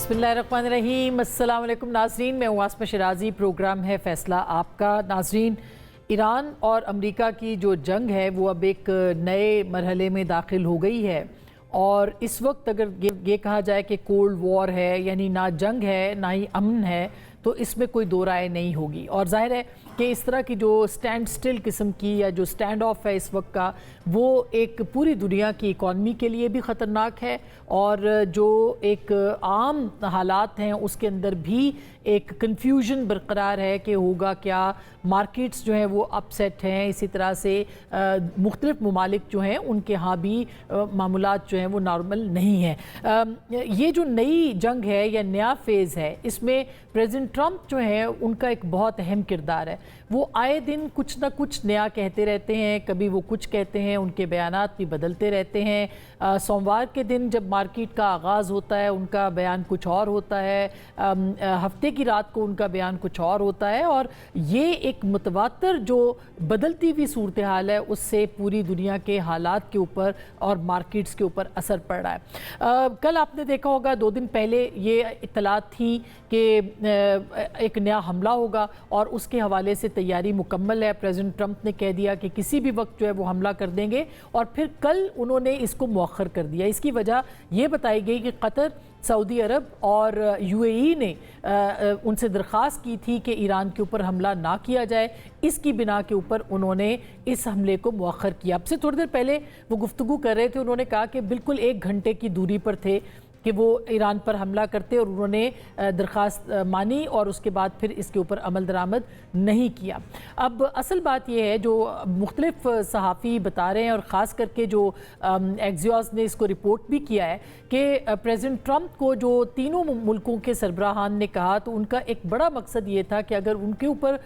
बिस्मिल्लाहिर्रहमानिर्रहीम। अस्सलाम वालेकुम नाज़रीन, मैं हूँ आसमा शिराज़ी। प्रोग्राम है फ़ैसला आपका। नाज़रीन, ईरान और अमेरिका की जो जंग है वो अब एक नए मरहले में दाखिल हो गई है और इस वक्त अगर ये कहा जाए कि कोल्ड वॉर है, यानी ना जंग है ना ही अमन है, तो इसमें कोई दो राय नहीं होगी। और जाहिर है कि इस तरह की जो स्टैंड स्टिल किस्म की या जो स्टैंड ऑफ है इस वक्त का, वो एक पूरी दुनिया की इकॉनमी के लिए भी ख़तरनाक है और जो एक आम हालात हैं उसके अंदर भी एक कन्फ्यूजन बरकरार है कि होगा क्या। मार्केट्स जो हैं वो अपसेट हैं, इसी तरह से मुख्तलिफ ममालिक जो हैं उनके यहाँ भी मामूलात जो हैं वो नॉर्मल नहीं हैं। ये जो नई जंग है या नया फेज़ है, इसमें प्रेसिडेंट ट्रंप जो हैं उनका एक बहुत अहम किरदार है। वो आए दिन कुछ ना कुछ नया कहते रहते हैं, कभी वो कुछ कहते हैं, उनके बयानात भी बदलते रहते हैं। सोमवार के दिन जब मार्केट का आगाज़ होता है उनका बयान कुछ और होता है, हफ्ते की रात को उनका बयान कुछ और होता है और ये एक मुतवातर जो बदलती हुई सूरत हाल है उससे पूरी दुनिया के हालात के ऊपर और मार्केट्स के ऊपर असर पड़ रहा है। कल आपने देखा होगा 2 दिन पहले ये इत्तलात थी कि एक नया हमला होगा और उसके हवाले से तैयारी मुकम्मल है। प्रेसिडेंट ट्रंप ने कह दिया कि किसी भी वक्त जो है वो हमला कर देंगे और फिर कल उन्होंने इसको मौखर कर दिया। इसकी वजह ये बताई गई कि कतर, सऊदी अरब और यूएई ने उनसे दरख्वास्त की थी कि ईरान के ऊपर हमला ना किया जाए। इसकी बिना के ऊपर उन्होंने इस हमले को मौखर किया। अब से थोड़ी देर पहले वो गुफ्तगू कर रहे थे, उन्होंने कहा कि बिल्कुल 1 घंटे की दूरी पर थे कि वो ईरान पर हमला करते और उन्होंने दरख्वास्त मानी और उसके बाद फिर इसके ऊपर अमल दरामद नहीं किया। अब असल बात यह है, जो मुख्तलिफ सहाफ़ी बता रहे हैं और ख़ास करके जो एक्सियोस ने इसको रिपोर्ट भी किया है कि प्रेसिडेंट ट्रंप को जो तीनों मुल्कों के सरबराहान ने कहा, तो उनका एक बड़ा मकसद ये था कि अगर उनके ऊपर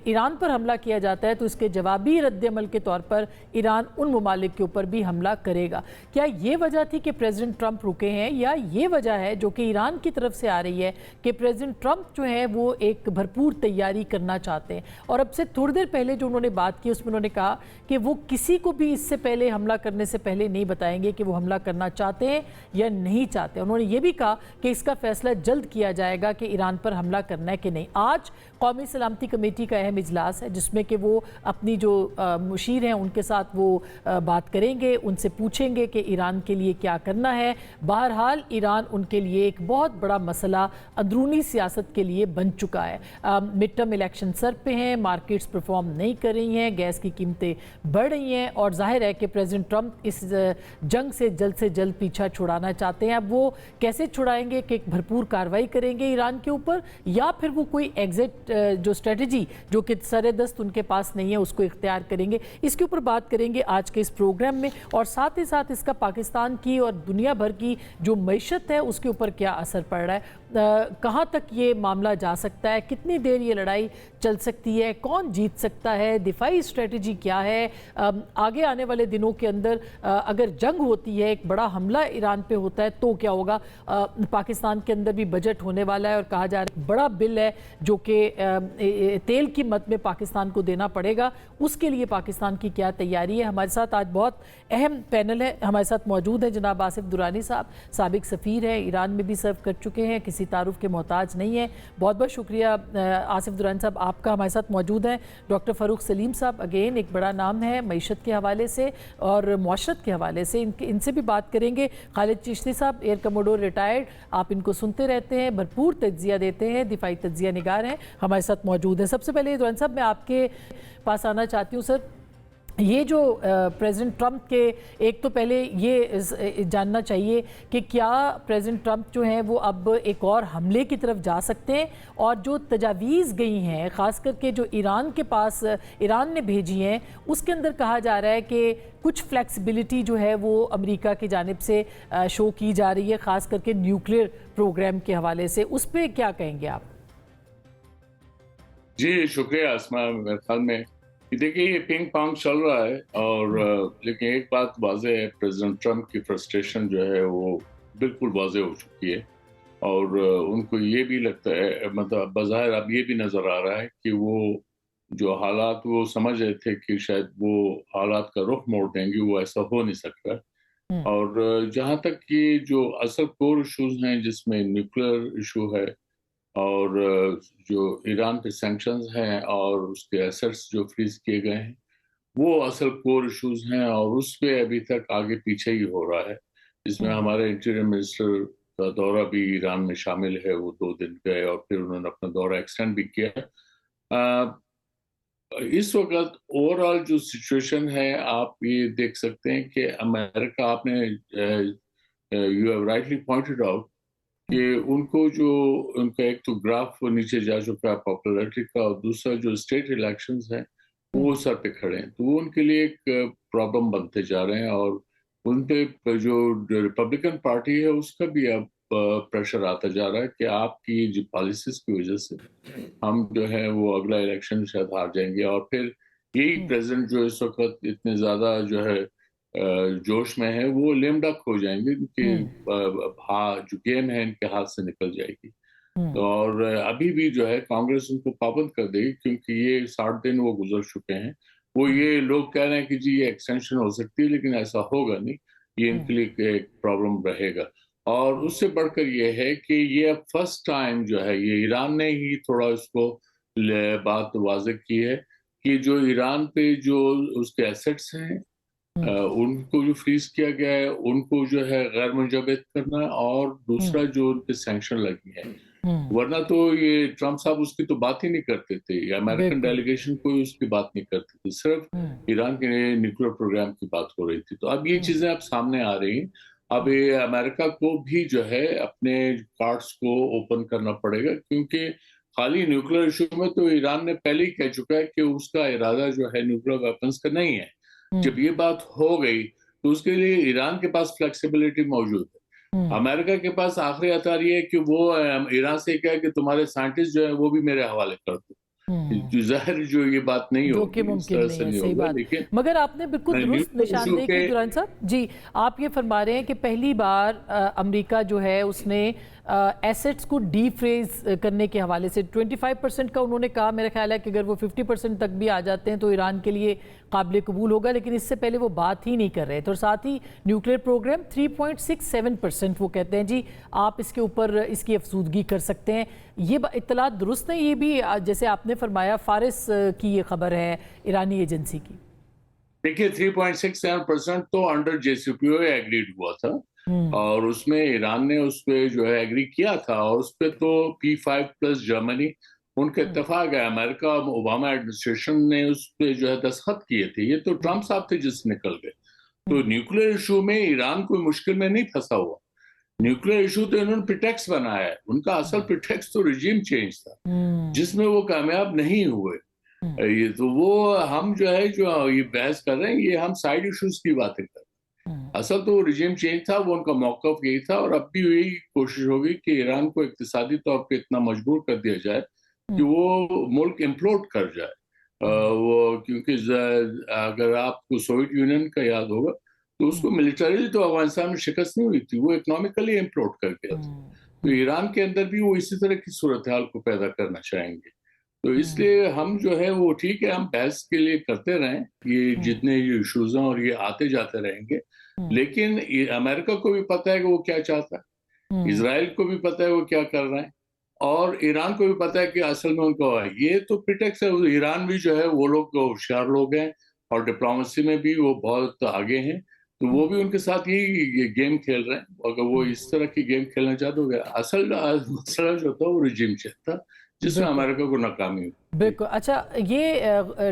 ईरान पर हमला किया जाता है तो इसके जवाबी रद्दअमल के तौर पर ईरान उन ममालिक के ऊपर भी हमला करेगा। क्या ये वजह थी कि प्रेसिडेंट ट्रंप रुके हैं, या ये वजह है जो कि ईरान की तरफ से आ रही है कि प्रेसिडेंट ट्रंप जो है वो एक भरपूर तैयारी करना चाहते हैं? और अब से थोड़ी देर पहले जो उन्होंने बात की उसमें उन्होंने कहा कि वो किसी को भी इससे पहले हमला करने से पहले नहीं बताएंगे कि वो हमला करना चाहते हैं या नहीं चाहते। उन्होंने ये भी कहा कि इसका फैसला जल्द किया जाएगा कि ईरान पर हमला करना है कि नहीं। आज कौमी सलामती कमेटी का अहम इजलास है जिसमें कि वो अपनी जो मुशीर हैं उनके साथ वो बात करेंगे, उनसे पूछेंगे कि ईरान के लिए क्या करना है। बहरहाल ईरान उनके लिए एक बहुत बड़ा मसला अंदरूनी सियासत के लिए बन चुका है। मिड टर्म इलेक्शन सर पे हैं, मार्केट्स परफॉर्म नहीं कर रही हैं, गैस की कीमतें बढ़ रही हैं और जाहिर है कि प्रेसिडेंट ट्रंप इस जंग से जल्द पीछा छुड़ाना चाहते हैं। अब वो कैसे छुड़ाएंगे कि भरपूर कार्रवाई करेंगे ईरान के ऊपर, या फिर वो कोई एग्जिट जो स्ट्रेटजी जो कि सरेदस्त उनके पास नहीं है उसको इख्तियार करेंगे। इसके ऊपर बात करेंगे आज के इस प्रोग्राम में और साथ ही साथ इसका पाकिस्तान की और दुनिया भर की जो मईशत है उसके ऊपर क्या असर पड़ रहा है, कहाँ तक ये मामला जा सकता है, कितनी देर ये लड़ाई चल सकती है, कौन जीत सकता है, दिफाई स्ट्रेटजी क्या है, आगे आने वाले दिनों के अंदर अगर जंग होती है, एक बड़ा हमला ईरान पे होता है तो क्या होगा। पाकिस्तान के अंदर भी बजट होने वाला है और कहा जा रहा है बड़ा बिल है जो कि तेल की मद में पाकिस्तान को देना पड़ेगा, उसके लिए पाकिस्तान की क्या तैयारी है। हमारे साथ आज बहुत अहम पैनल है, हमारे साथ मौजूद है जनाब आसिफ दुरानी साहब, साबिक सफ़ीर हैं, ईरान में भी सर्व कर चुके हैं, किसी तारुफ के मोहताज नहीं है। बहुत बहुत शुक्रिया आसिफ दुरानी साहब आपका हमारे साथ मौजूद हैं। डॉक्टर फ़ारूक सलीम साहब अगेन एक बड़ा नाम है मईशत के हवाले से और मुआशरत के हवाले से, इनसे भी बात करेंगे। खालिद चिश्ती साहब एयर कमोडोर रिटायर्ड, आप इनको सुनते रहते हैं, भरपूर तज्जिया देते हैं, दिफाई तज्जिया निगार हैं, हमारे साथ मौजूद है। सबसे पहले दुरानी साहब मैं आपके पास आना चाहती हूँ। सर, ये जो प्रेसिडेंट ट्रंप के, एक तो पहले ये जानना चाहिए कि क्या प्रेसिडेंट ट्रंप जो हैं वो अब एक और हमले की तरफ जा सकते हैं, और जो तजावीज़ गई हैं ख़ास करके जो ईरान के पास ईरान ने भेजी हैं उसके अंदर कहा जा रहा है कि कुछ फ्लेक्सिबिलिटी जो है वो अमेरिका की जानिब से शो की जा रही है, ख़ास करके न्यूक्लियर प्रोग्राम के हवाले से, उस पर क्या कहेंगे आप? जी शुक्रिया आसमा। मेरे ख्याल में देखिए ये पिंग पोंग चल रहा है और लेकिन एक बात वाज़ेह है, प्रेसिडेंट ट्रंप की फ्रस्ट्रेशन जो है वो बिल्कुल वाज़ेह हो चुकी है और उनको ये भी लगता है, मतलब बज़ाहिर अब ये भी नज़र आ रहा है कि वो जो हालात वो समझ रहे थे कि शायद वो हालात का रुख मोड़ देंगे, वो ऐसा हो नहीं सकता। اور جہاں تک کہ جو اصل کور ایشوز ہیں جس میں نیوکلیر ایشو ہے اور جو ایران پہ سینکشنز ہیں اور اس کے ایسٹس جو فریز کیے گئے ہیں وہ اصل کور ایشوز ہیں، اور اس پہ ابھی تک آگے پیچھے ہی ہو رہا ہے، جس میں ہمارے انٹیریئر منسٹر کا دورہ بھی ایران میں شامل ہے، وہ 2 دن گئے اور پھر انہوں نے اپنا دورہ ایکسٹینڈ بھی کیا۔ اس وقت اوور آل جو سچویشن ہے آپ یہ دیکھ سکتے ہیں کہ امریکہ، آپ نے you have rightly pointed out کہ ان کو جو ان کا ایک تو گراف نیچے جا چکا ہے پاپولرٹی کا، اور دوسرا جو اسٹیٹ الیکشنز ہیں وہ سر پہ کھڑے ہیں، تو وہ ان کے لیے ایک پرابلم بنتے جا رہے ہیں، اور ان پہ جو ریپبلکن پارٹی ہے اس کا بھی اب پریشر آتا جا رہا ہے کہ آپ کی جو پالیسیز کی وجہ سے ہم جو ہے وہ اگلا الیکشن شاید ہار جائیں گے، اور پھر یہی پریزیڈنٹ جو اس وقت اتنے زیادہ جو ہے جوش میں ہے وہ لیم ڈک ہو جائیں گے، کیونکہ جو گیم ہے ان کے ہاتھ سے نکل جائے گی۔ اور ابھی بھی جو ہے کانگریس ان کو پابند کر دے گی، کیونکہ یہ 60 دن وہ گزر چکے ہیں۔ وہ یہ لوگ کہہ رہے ہیں کہ جی یہ ایکسٹینشن ہو سکتی ہے، لیکن ایسا ہوگا نہیں، یہ ان کے لیے ایک پرابلم رہے گا۔ اور اس سے بڑھ کر یہ ہے کہ یہ اب فرسٹ ٹائم جو ہے یہ ایران نے ہی تھوڑا اس کو بات واضح کی ہے کہ جو ایران پہ جو اس کے ایسٹس ہیں ان کو جو فریز کیا گیا ہے ان کو جو ہے غیر منجمد کرنا، اور دوسرا جو ان پہ سینکشن لگی ہے، ورنہ تو یہ ٹرمپ صاحب اس کی تو بات ہی نہیں کرتے تھے، یا امریکن ڈیلیگیشن کوئی اس کی بات نہیں کرتی تھی، صرف ایران کے نیوکلیر پروگرام کی بات ہو رہی تھی۔ تو اب یہ چیزیں اب سامنے آ رہی ہیں، اب یہ امریکہ کو بھی جو ہے اپنے کارڈز کو اوپن کرنا پڑے گا، کیونکہ خالی نیوکلیر ایشو میں تو ایران نے پہلے ہی کہہ چکا ہے کہ اس کا ارادہ جو ہے نیوکلیر ویپنز کا نہیں ہے۔ جب یہ بات ہو گئی تو اس کے لیے ایران کے پاس فلیکسیبلٹی موجود ہے۔ امریکہ کے پاس آخری ہتھیار یہ ہے کہ وہ ایران سے کہے کہ تمہارے سائنٹسٹ جو ہیں وہ بھی میرے حوالے کر دو، جو ظاہر جو یہ بات نہیں جو کہ ہوگی، اس ممکن طرح نہیں سے ہے، نہیں صحیح ہوگا، بات۔ لیکن مگر آپ نے بالکل درست نشاندہی کی دوران صاحب جی، آپ یہ فرما رہے ہیں کہ پہلی بار امریکہ جو ہے اس نے ایسٹس کو ڈی فریز کرنے کے حوالے سے 25% کا انہوں نے کہا، میرا خیال ہے کہ اگر وہ 50% تک بھی آ جاتے ہیں تو ایران کے لیے قابل قبول ہوگا، لیکن اس سے پہلے وہ بات ہی نہیں کر رہے تھے۔ اور ساتھ ہی نیوکلیر پروگرام 3.67% وہ کہتے ہیں جی آپ اس کے اوپر اس کی افزودگی کر سکتے ہیں۔ یہ اطلاعات درست ہیں؟ یہ بھی جیسے آپ نے فرمایا فارس کی یہ خبر ہے ایرانی ایجنسی کی۔ دیکھیے 3.67% تو انڈر جے سی پی او ایگریڈ ہوا تھا، اور اس میں ایران نے اس پہ جو ہے ایگری کیا تھا، اور اس پہ تو P5+ جرمنی ان کا اتفاق ہے، امریکہ اوباما ایڈمنسٹریشن نے اس پہ جو ہے دستخط کیے تھے، یہ تو ٹرمپ صاحب تھے جس سے نکل گئے۔ تو نیوکلیر ایشو میں ایران کوئی مشکل میں نہیں پھنسا ہوا، نیوکلیر ایشو تو انہوں نے پریٹیکس بنایا ہے، ان کا اصل پریٹیکس تو ریجیم چینج تھا جس میں وہ کامیاب نہیں ہوئے۔ یہ تو وہ ہم جو ہے جو یہ بحث کر رہے ہیں یہ ہم سائیڈ ایشوز کی باتیں کر رہے ہیں، اصل تو ریجیم چینج تھا، وہ ان کا موقف یہی تھا، اور اب بھی یہی کوشش ہوگی کہ ایران کو اقتصادی طور پہ اتنا مجبور کر دیا جائے کہ وہ ملک امپلوڈ کر جائے۔ وہ کیونکہ اگر آپ کو سوویت یونین کا یاد ہوگا تو اس کو ملٹریلی تو افغانستان میں شکست نہیں ہوئی تھی، وہ اکنامکلی امپلوڈ کر گیا تھا۔ تو ایران کے اندر بھی وہ اسی طرح کی صورتحال کو پیدا کرنا چاہیں گے، تو اس لیے ہم جو ہے وہ ٹھیک ہے، ہم بحث کے لیے کرتے رہیں، یہ جتنے یہ ایشوز ہیں اور یہ آتے جاتے رہیں گے، لیکن امریکہ کو بھی پتہ ہے کہ وہ کیا چاہتا ہے، اسرائیل کو بھی پتہ ہے وہ کیا کر رہے ہیں، اور ایران کو بھی پتہ ہے کہ اصل میں ان کو یہ تو پریٹیکس ہے۔ ایران بھی جو ہے وہ لوگ ہوشیار لوگ ہیں اور ڈپلومیسی میں بھی وہ بہت آگے ہیں، تو وہ بھی ان کے ساتھ یہی گیم کھیل رہے ہیں۔ اگر وہ اس طرح کی گیم کھیلنا چاہتے ہو گیا، اصل مسئلہ جو تھا وہ رجیم چاہتا جس میں امریکہ کو ناکامی ہوئی۔ بالکل۔ اچھا، یہ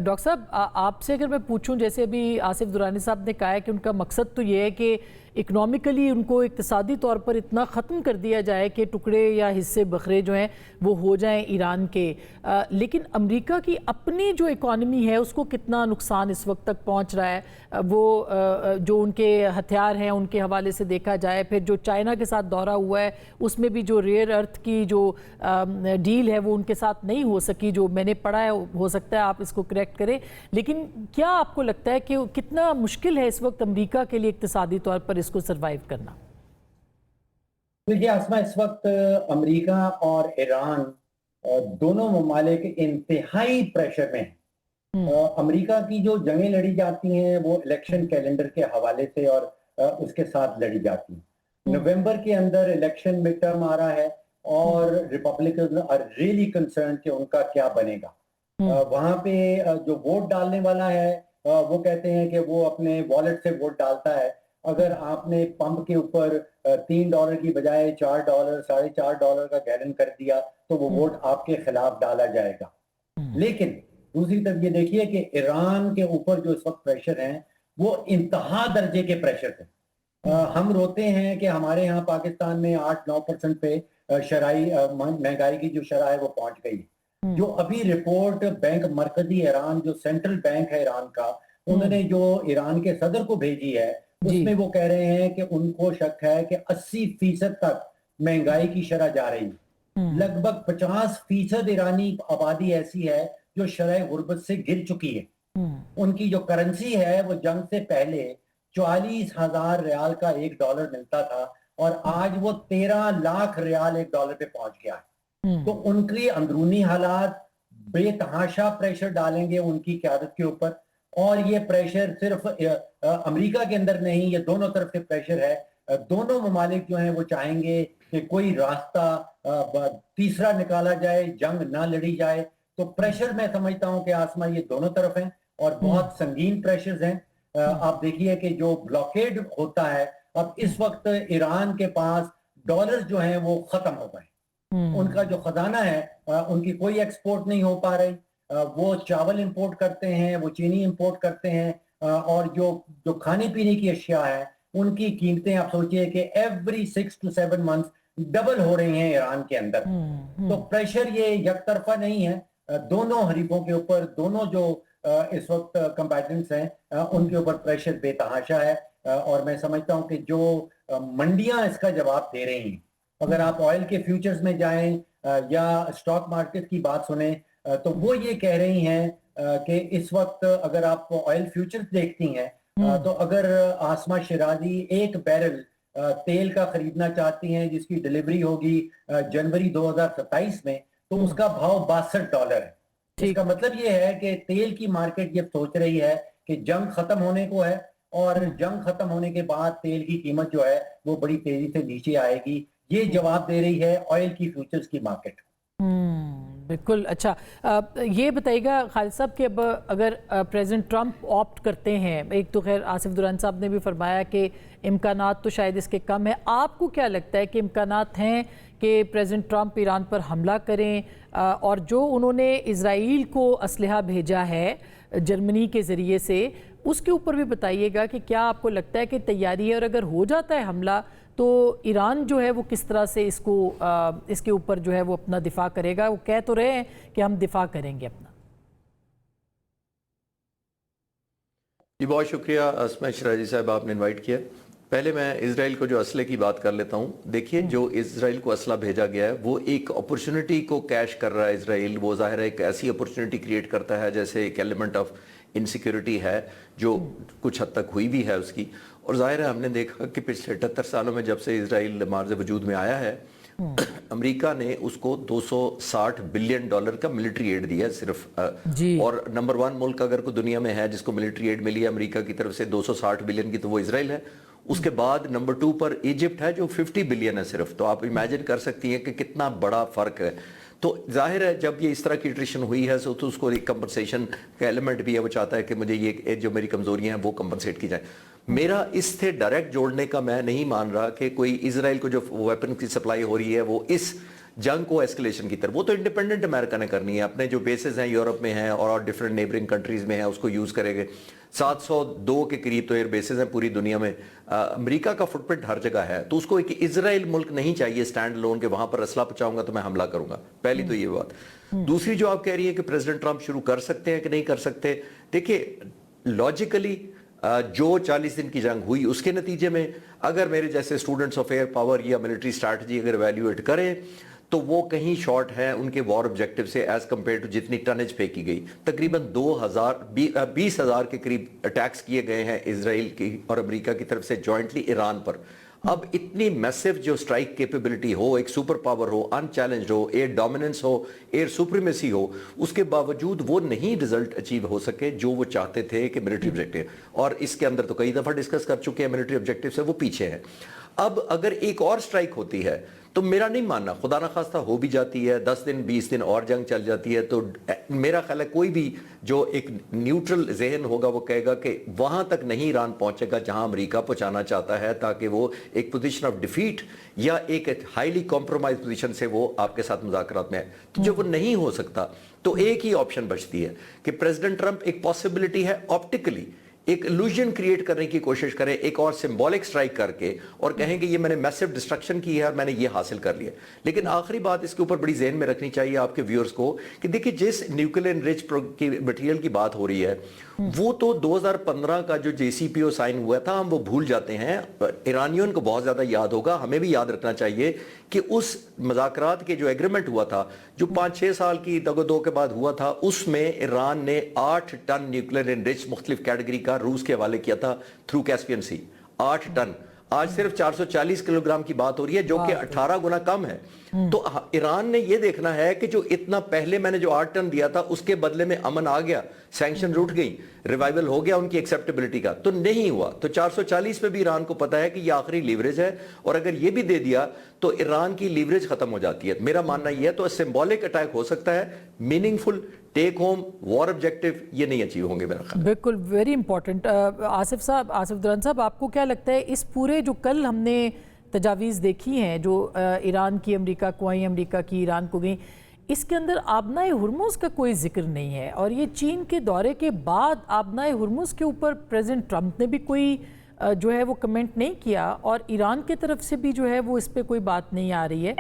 ڈاکٹر صاحب آپ سے اگر میں پوچھوں، جیسے ابھی آصف درانی صاحب نے کہا ہے کہ ان کا مقصد تو یہ ہے کہ اکنامکلی ان کو اقتصادی طور پر اتنا ختم کر دیا جائے کہ ٹکڑے یا حصے بکھرے جو ہیں وہ ہو جائیں ایران کے، لیکن امریکہ کی اپنی جو اکانومی ہے اس کو کتنا نقصان اس وقت تک پہنچ رہا ہے؟ وہ جو ان کے ہتھیار ہیں ان کے حوالے سے دیکھا جائے، پھر جو چائنا کے ساتھ دورہ ہوا ہے اس میں بھی جو ریئر ارتھ کی جو ڈیل ہے وہ ان کے ساتھ نہیں ہو سکی، جو میں نے پڑھا ہے، ہو سکتا ہے آپ اس کو کریکٹ کریں، لیکن کیا آپ کو لگتا ہے کہ کتنا مشکل ہے اس وقت امریکہ کے لیے اقتصادی طور پر اس کو سروائیو کرنا؟ دیکھیے آسما، اس وقت امریکہ اور ایران دونوں ممالک انتہائی پریشر میں ہیں۔ امریکہ کی جو جنگیں لڑی جاتی ہیں وہ الیکشن کیلنڈر کے حوالے سے اور उसके साथ लड़ी जाती हैं। नवंबर के अंदर इलेक्शन मिड टर्म आ रहा है और रिपब्लिकन आर रियली कंसर्न कि उनका क्या बनेगा। वहां पे जो वोट डालने वाला है वो कहते हैं कि वो अपने वॉलेट से वोट डालता है। अगर आपने पंप के ऊपर $3 की बजाय $4, $4.5 का गैलन कर दिया तो वो वोट आपके खिलाफ डाला जाएगा। लेकिन दूसरी तरफ ये देखिए कि ईरान के ऊपर जो इस वक्त प्रेशर है वो इंतहा दर्जे के प्रेशर है। हम रोते हैं कि हमारे यहाँ पाकिस्तान में 8-9% पे शराई महंगाई की जो शरह है वो पहुंच गई। जो अभी रिपोर्ट बैंक मरकजी ईरान जो सेंट्रल बैंक है ईरान का, उन्होंने जो ईरान के सदर को भेजी है उसमें वो कह रहे हैं कि उनको शक है कि 80% तक महंगाई की शरह जा रही है। लगभग 50% ईरानी आबादी ऐसी है जो शरह गुर्बत से गिर चुकी है। उनकी जो करेंसी है वो जंग से पहले 40,000 रियाल का $1 मिलता था और आज वो 13 लाख रियाल $1 पे पहुंच गया है। तो उनकी अंदरूनी हालात बेतहाशा प्रेशर डालेंगे उनकी क़यादत के ऊपर, और ये प्रेशर सिर्फ अमेरिका के अंदर नहीं, ये दोनों तरफ से प्रेशर है। दोनों ममालिक जो हैं वो चाहेंगे कि कोई रास्ता तीसरा निकाला जाए, जंग ना लड़ी जाए। तो प्रेशर मैं समझता हूं कि आसमा ये दोनों तरफ हैं और बहुत संगीन प्रेशर्स हैं। आप देखिए कि जो ब्लॉकेड होता है, अब इस वक्त ईरान के पास डॉलर जो हैं वो खत्म हो गए। उनका जो खजाना है उनकी कोई एक्सपोर्ट नहीं हो पा रही। वो चावल इंपोर्ट करते हैं, वो चीनी इंपोर्ट करते हैं और जो खाने पीने की अशिया है उनकी कीमतें आप सोचिए कि एवरी 6 to 7 months डबल हो रही हैं ईरान के अंदर। तो प्रेशर ये यकतरफा नहीं है, दोनों हरीफों के ऊपर, दोनों जो इस वक्त कंबैटेंट्स हैं उनके ऊपर प्रेशर बेतहाशा है। और मैं समझता हूं कि जो मंडियां इसका जवाब दे रही हैं, अगर आप ऑयल के फ्यूचर्स में जाएं या स्टॉक मार्केट की बात सुने तो वो ये कह रही हैं कि इस वक्त अगर आप ऑयल फ्यूचर्स देखती हैं तो अगर आसमा शिराजी 1 बैरल तेल का खरीदना चाहती हैं जिसकी डिलीवरी होगी जनवरी 2027 में, तो उसका भाव $62 है। इसका मतलब ये है कि तेल की मार्केट ये सोच रही है कि जंग खत्म होने को है और जंग खत्म होने के बाद तेल की कीमत जो है वो बड़ी तेजी से नीचे आएगी। ये जवाब दे रही है ऑयल की फ्यूचर्स की मार्केट। बिल्कुल। अच्छा, ये बताइएगा खालिद साहब कि अब अगर प्रेसिडेंट ट्रंप ऑप्ट करते हैं, एक तो खैर आसिफ दुरान साहब ने भी फरमाया कि इम्कानात तो शायद इसके कम है, आपको क्या लगता है कि इम्कानात हैं कि प्रेसिडेंट ट्रंप ईरान पर हमला करें? और जो उन्होंने इजराइल को असलहा भेजा है जर्मनी के ज़रिए से, उसके ऊपर भी बताइएगा कि क्या आपको लगता है कि तैयारी है, और अगर हो जाता है हमला तो ईरान जो है वो किस तरह से इसके ऊपर जो है वो अपना दिफा करेगा? वो कह तो रहे हैं कि हम दिफा करेंगे अपना। जी बहुत शुक्रिया अस्मा शिराजी साहब, आपने इनवाइट किया। पहले मैं इजराइल को जो असले की बात कर लेता हूँ। देखिए, जो इजराइल को असला भेजा गया है वो एक अपॉर्चुनिटी को कैश कर रहा है इजराइल। वो जाहिर है एक ऐसी अपॉर्चुनिटी क्रिएट करता है जैसे एक एलिमेंट ऑफ इनसिक्योरिटी है जो कुछ हद तक हुई भी है उसकी। और जाहिर है हमने देखा कि पिछले 78 सालों में जब से इजराइल मार्ज़ वजूद में आया है, अमेरिका ने उसको $260 बिलियन का मिलिट्री एड दिया सिर्फ। और नंबर 1 मुल्क अगर कोई दुनिया में है जिसको मिलिट्री एड मिली है अमेरिका की तरफ से 260 बिलियन की, तो वो इजराइल है। उसके बाद नंबर 2 पर इजिप्ट है जो 50 बिलियन है सिर्फ। तो आप इमेजिन कर सकती हैं कि कितना बड़ा फर्क है। तो जाहिर है जब ये इस तरह की एट्रिशन हुई है तो उसको एक कंपनसेशन का एलिमेंट भी है। वो चाहता है कि मुझे ये जो मेरी कमजोरियां हैं वो कंपनसेट की जाए। मेरा इससे डायरेक्ट जोड़ने का मैं नहीं मान रहा कि कोई इजराइल को जो वेपन की सप्लाई हो रही है वो इस जंग को एस्केलेशन की तरफ, वो तो इंडिपेंडेंट अमेरिका ने करनी है। अपने जो बेसेस हैं यूरोप में हैं और डिफरेंट नेबरिंग कंट्रीज में है उसको यूज करेंगे। 702 के करीब तो एयर बेसेस हैं पूरी दुनिया में। अमेरिका का फुटप्रिंट हर जगह है, तो उसको एक इजराइल मुल्क नहीं चाहिए स्टैंड लोन के वहां पर असला पहुंचाऊंगा तो मैं हमला करूंगा। पहली तो ये बात। दूसरी जो आप कह रही है कि प्रेसिडेंट ट्रंप शुरू कर सकते हैं कि नहीं कर सकते, देखिए लॉजिकली जो 40 दिन की जंग हुई उसके नतीजे में अगर मेरे जैसे स्टूडेंट्स ऑफ एयर पावर या मिलिट्री स्ट्रैटेजी अगर वैल्यूएट करें तो वो कहीं शॉर्ट है उनके वॉर ऑब्जेक्टिव से एज कंपेयर टू जितनी टनेज फेंकी गई। तकरीबन 20,000 के करीब अटैक्स किए गए हैं इजराइल की और अमेरिका की तरफ से जॉइंटली ईरान पर। اب اتنی میسو جو سٹرائک کیپیبلٹی ہو, ایک سپر پاور ہو, انچیلنجڈ ہو, ایئر ڈومیننس ہو, ایئر سپریمیسی ہو, اس کے باوجود وہ نہیں رزلٹ اچیو ہو سکے جو وہ چاہتے تھے کہ ملٹری آبجیکٹیو, اور اس کے اندر تو کئی دفعہ ڈسکس کر چکے ہیں ملٹری آبجیکٹیو سے وہ پیچھے ہیں. اب اگر ایک اور سٹرائک ہوتی ہے تو میرا نہیں ماننا, خدا نخواستہ ہو بھی جاتی ہے, 10 دن 20 دن اور جنگ چل جاتی ہے, تو میرا خیال ہے کوئی بھی جو ایک نیوٹرل ذہن ہوگا وہ کہے گا کہ وہاں تک نہیں ایران پہنچے گا جہاں امریکہ پہنچانا چاہتا ہے, تاکہ وہ ایک پوزیشن آف ڈیفیٹ یا ایک ہائیلی کمپرومائز پوزیشن سے وہ آپ کے ساتھ مذاکرات میں ہے. تو جب وہ نہیں ہو سکتا تو ایک ہی آپشن بچتی ہے کہ پریزیڈنٹ ٹرمپ ایک پاسبلٹی ہے آپٹیکلی ایک illusion کریٹ کرنے کی کوشش کریں ایک اور سمبولک سٹرائک کر کے, اور کہیں کہ یہ میں نے میسو ڈسٹرکشن کی ہے اور میں نے یہ حاصل کر لیا. لیکن آخری بات اس کے اوپر بڑی ذہن میں رکھنی چاہیے آپ کے ویورز کو کہ دیکھیں جس نیوکلیر انرچ کی مٹیریل کی بات ہو رہی ہے وہ تو 2015 کا جو JCPOA سائن ہوا تھا, ہم وہ بھول جاتے ہیں. ایرانیوں کو بہت زیادہ یاد ہوگا, ہمیں بھی یاد رکھنا چاہیے کہ اس مذاکرات کے جو ایگریمنٹ ہوا تھا جو 5-6 سال کی دگ و دو کے بعد ہوا تھا, اس میں ایران نے 8 ٹن نیوکلیر انرچ مختلف کیٹیگری کا روس کے حوالے کیا تھا تھرو کیسپین سی. 8 ٹن. آج صرف 440 کلو گرام کی بات ہو رہی ہے جو کہ 18 گنا کم ہے. تو ایران نے یہ دیکھنا ہے کہ جو اتنا پہلے میں نے جو 8 ٹن دیا تھا اس کے بدلے میں امن آ گیا, سینکشن روٹ گئی, ریوائیول ہو گیا ان کی ایکسیپٹیبلٹی کا, تو نہیں ہوا. تو 440 پہ بھی ایران کو پتا ہے کہ یہ آخری لیوریج ہے, اور اگر یہ بھی دے دیا تو ایران کی لیوریج ختم ہو جاتی ہے. میرا ماننا یہ ہے تو سمبولک اٹیک ہو سکتا ہے, میننگ فل ٹیک ہوم وار آبجیکٹیو یہ نہیں اچیو ہوں گے میرا خیال. بالکل ویری امپورٹنٹ. آصف صاحب, آصف دران صاحب, آپ کو کیا لگتا ہے اس پورے جو کل ہم نے تجاویز دیکھی ہیں جو ایران کی امریکہ کو آئیں, امریکہ کی ایران کو گئیں, اس کے اندر آبنائے ہرمز کا کوئی ذکر نہیں ہے, اور یہ چین کے دورے کے بعد آبنائے ہرمز کے اوپر پریزیڈنٹ ٹرمپ نے بھی کوئی جو ہے وہ کمنٹ نہیں کیا, اور ایران کی طرف سے بھی جو ہے وہ اس پہ کوئی بات نہیں آ رہی ہے.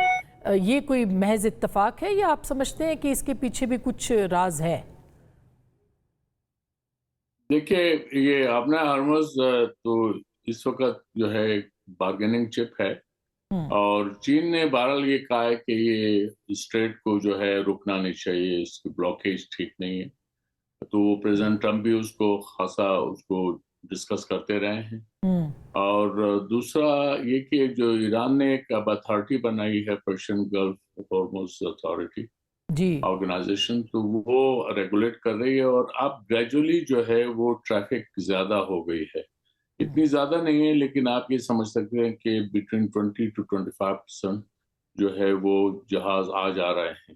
یہ کوئی محض اتفاق ہے یا آپ سمجھتے ہیں کہ اس کے پیچھے بھی کچھ راز ہے؟ دیکھیے یہ آبنائے ہرمز تو اس وقت جو ہے بارگیننگ چپ ہے, اور چین نے بہرحال یہ کہا ہے کہ یہ اسٹریٹ کو جو ہے رکنا نہیں چاہیے, اس کی بلاکیج ٹھیک نہیں ہے. تو پریزیڈنٹ ٹرمپ بھی اس کو خاصا اس کو ڈسکس کرتے رہے ہیں. اور دوسرا یہ کہ جو ایران نے ایک اب اتھارٹی بنائی ہے پرشین گلف ہارموز اتھارٹی آرگنائزیشن, تو وہ ریگولیٹ کر رہی ہے, اور اب گریجولی جو ہے وہ ٹریفک زیادہ ہو گئی ہے. اتنی زیادہ نہیں ہے لیکن آپ یہ سمجھ سکتے ہیں کہ بٹوین 20 to 25% جو ہے وہ جہاز آ جا رہے ہیں.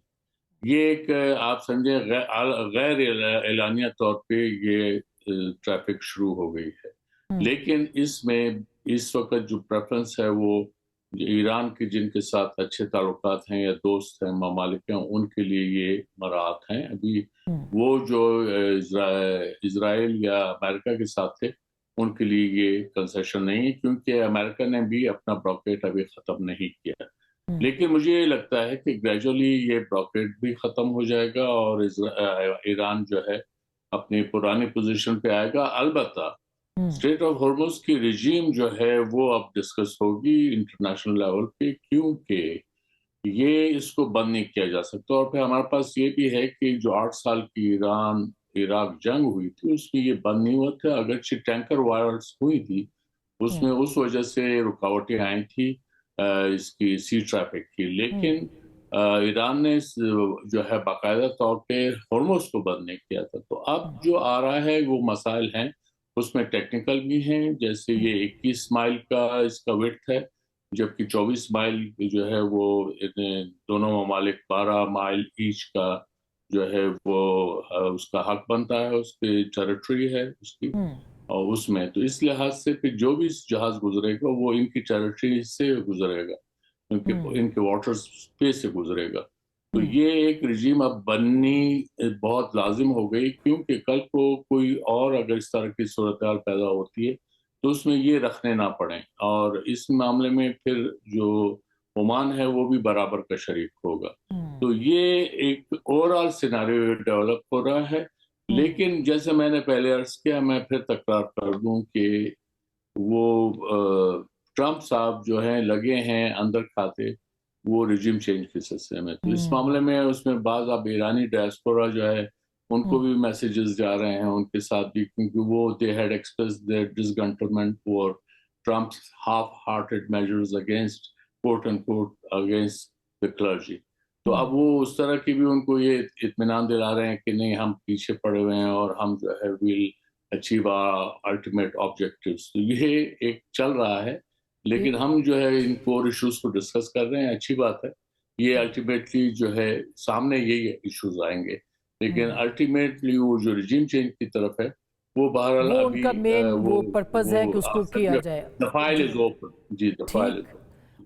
یہ ایک آپ سمجھیں غیر اعلانیہ طور پہ یہ ٹریفک شروع ہو گئی ہے. لیکن اس میں اس وقت جو پریفرنس ہے وہ ایران کے جن کے ساتھ اچھے تعلقات ہیں یا دوست ہیں, ممالک ہیں, ان کے لیے یہ مراعات ہیں. ابھی وہ جو اسرائیل یا امریکہ کے ساتھ تھے ان کے لیے یہ کنسیشن نہیں ہے, کیونکہ امریکہ نے بھی اپنا بلاکیٹ ابھی ختم نہیں کیا. لیکن مجھے یہ لگتا ہے کہ گریجولی یہ بلاکیٹ بھی ختم ہو جائے گا اور ایران جو ہے اپنی پرانی پوزیشن پہ آئے گا. البتہ اسٹریٹ آف ہارموز کی رجیم جو ہے وہ اب ڈسکس ہوگی انٹرنیشنل لیول پہ, کیونکہ یہ اس کو بند نہیں کیا جا سکتا. اور پھر ہمارے پاس یہ بھی ہے کہ جو 8 سال کی ایران عراق جنگ ہوئی تھی اس میں یہ بند نہیں ہوا تھا, اگرچہ ٹینکر وائرس ہوئی تھی اس میں اس وجہ سے رکاوٹیں آئی تھی اس کی سی ٹریفک کی, لیکن ایران نے جو ہے باقاعدہ طور پہ ہارموز کو بند نہیں کیا تھا. تو اب جو آ رہا ہے وہ مسائل ہیں, اس میں ٹیکنیکل بھی ہیں, جیسے یہ 21 مائل کا اس کا وڈتھ ہے جبکہ 24 مائل جو ہے وہ دونوں ممالک 12 مائل ایچ کا جو ہے وہ اس کا حق بنتا ہے, اس کی ٹیریٹری ہے اس کی, اور اس میں تو اس لحاظ سے کہ جو بھی جہاز گزرے گا وہ ان کی ٹیریٹری سے گزرے گا, ان کے واٹر اسپیس سے گزرے گا. تو یہ ایک رجیم اب بننی بہت لازم ہو گئی, کیونکہ کل کو کوئی اور اگر اس طرح کی صورتحال پیدا ہوتی ہے تو اس میں یہ رکھنے نہ پڑیں, اور اس معاملے میں پھر جو عمان ہے وہ بھی برابر کا شریک ہوگا. تو یہ ایک اوور آل سیناریو ڈیولپ ہو رہا ہے. لیکن جیسے میں نے پہلے عرض کیا, میں پھر تکرار کر دوں کہ وہ ٹرمپ صاحب جو ہیں لگے ہیں اندر کھاتے وہ ریجیم چینج کے سلسلے میں. تو اس معاملے میں اس میں بعض اب ایرانی ڈائسپورا جو ہے ان کو بھی میسیجز جا رہے ہیں ان کے ساتھ بھی, کیونکہ وہ they had expressed their disgruntlement for Trump's half-hearted measures against, quote unquote, against the clergy. तो अब वो उस तरह की भी उनको ये इत्मीनान दिला रहे हैं कि नहीं हम पीछे पड़े हुए हैं और हम जो है will achieve our ultimate objectives. तो ये एक चल रहा है, लेकिन हम जो है इन कोर इश्यूज को डिस्कस कर रहे हैं, अच्छी बात है। ये अल्टीमेटली जो है सामने यही इश्यूज आएंगे, लेकिन अल्टीमेटली वो जो रिजीम चेंज की तरफ है वो बहरहाल वो अभी उनका मेन वो पर्पस है कि उसको किया जाए। द फाइल इज ओपन जी, द फाइल इज,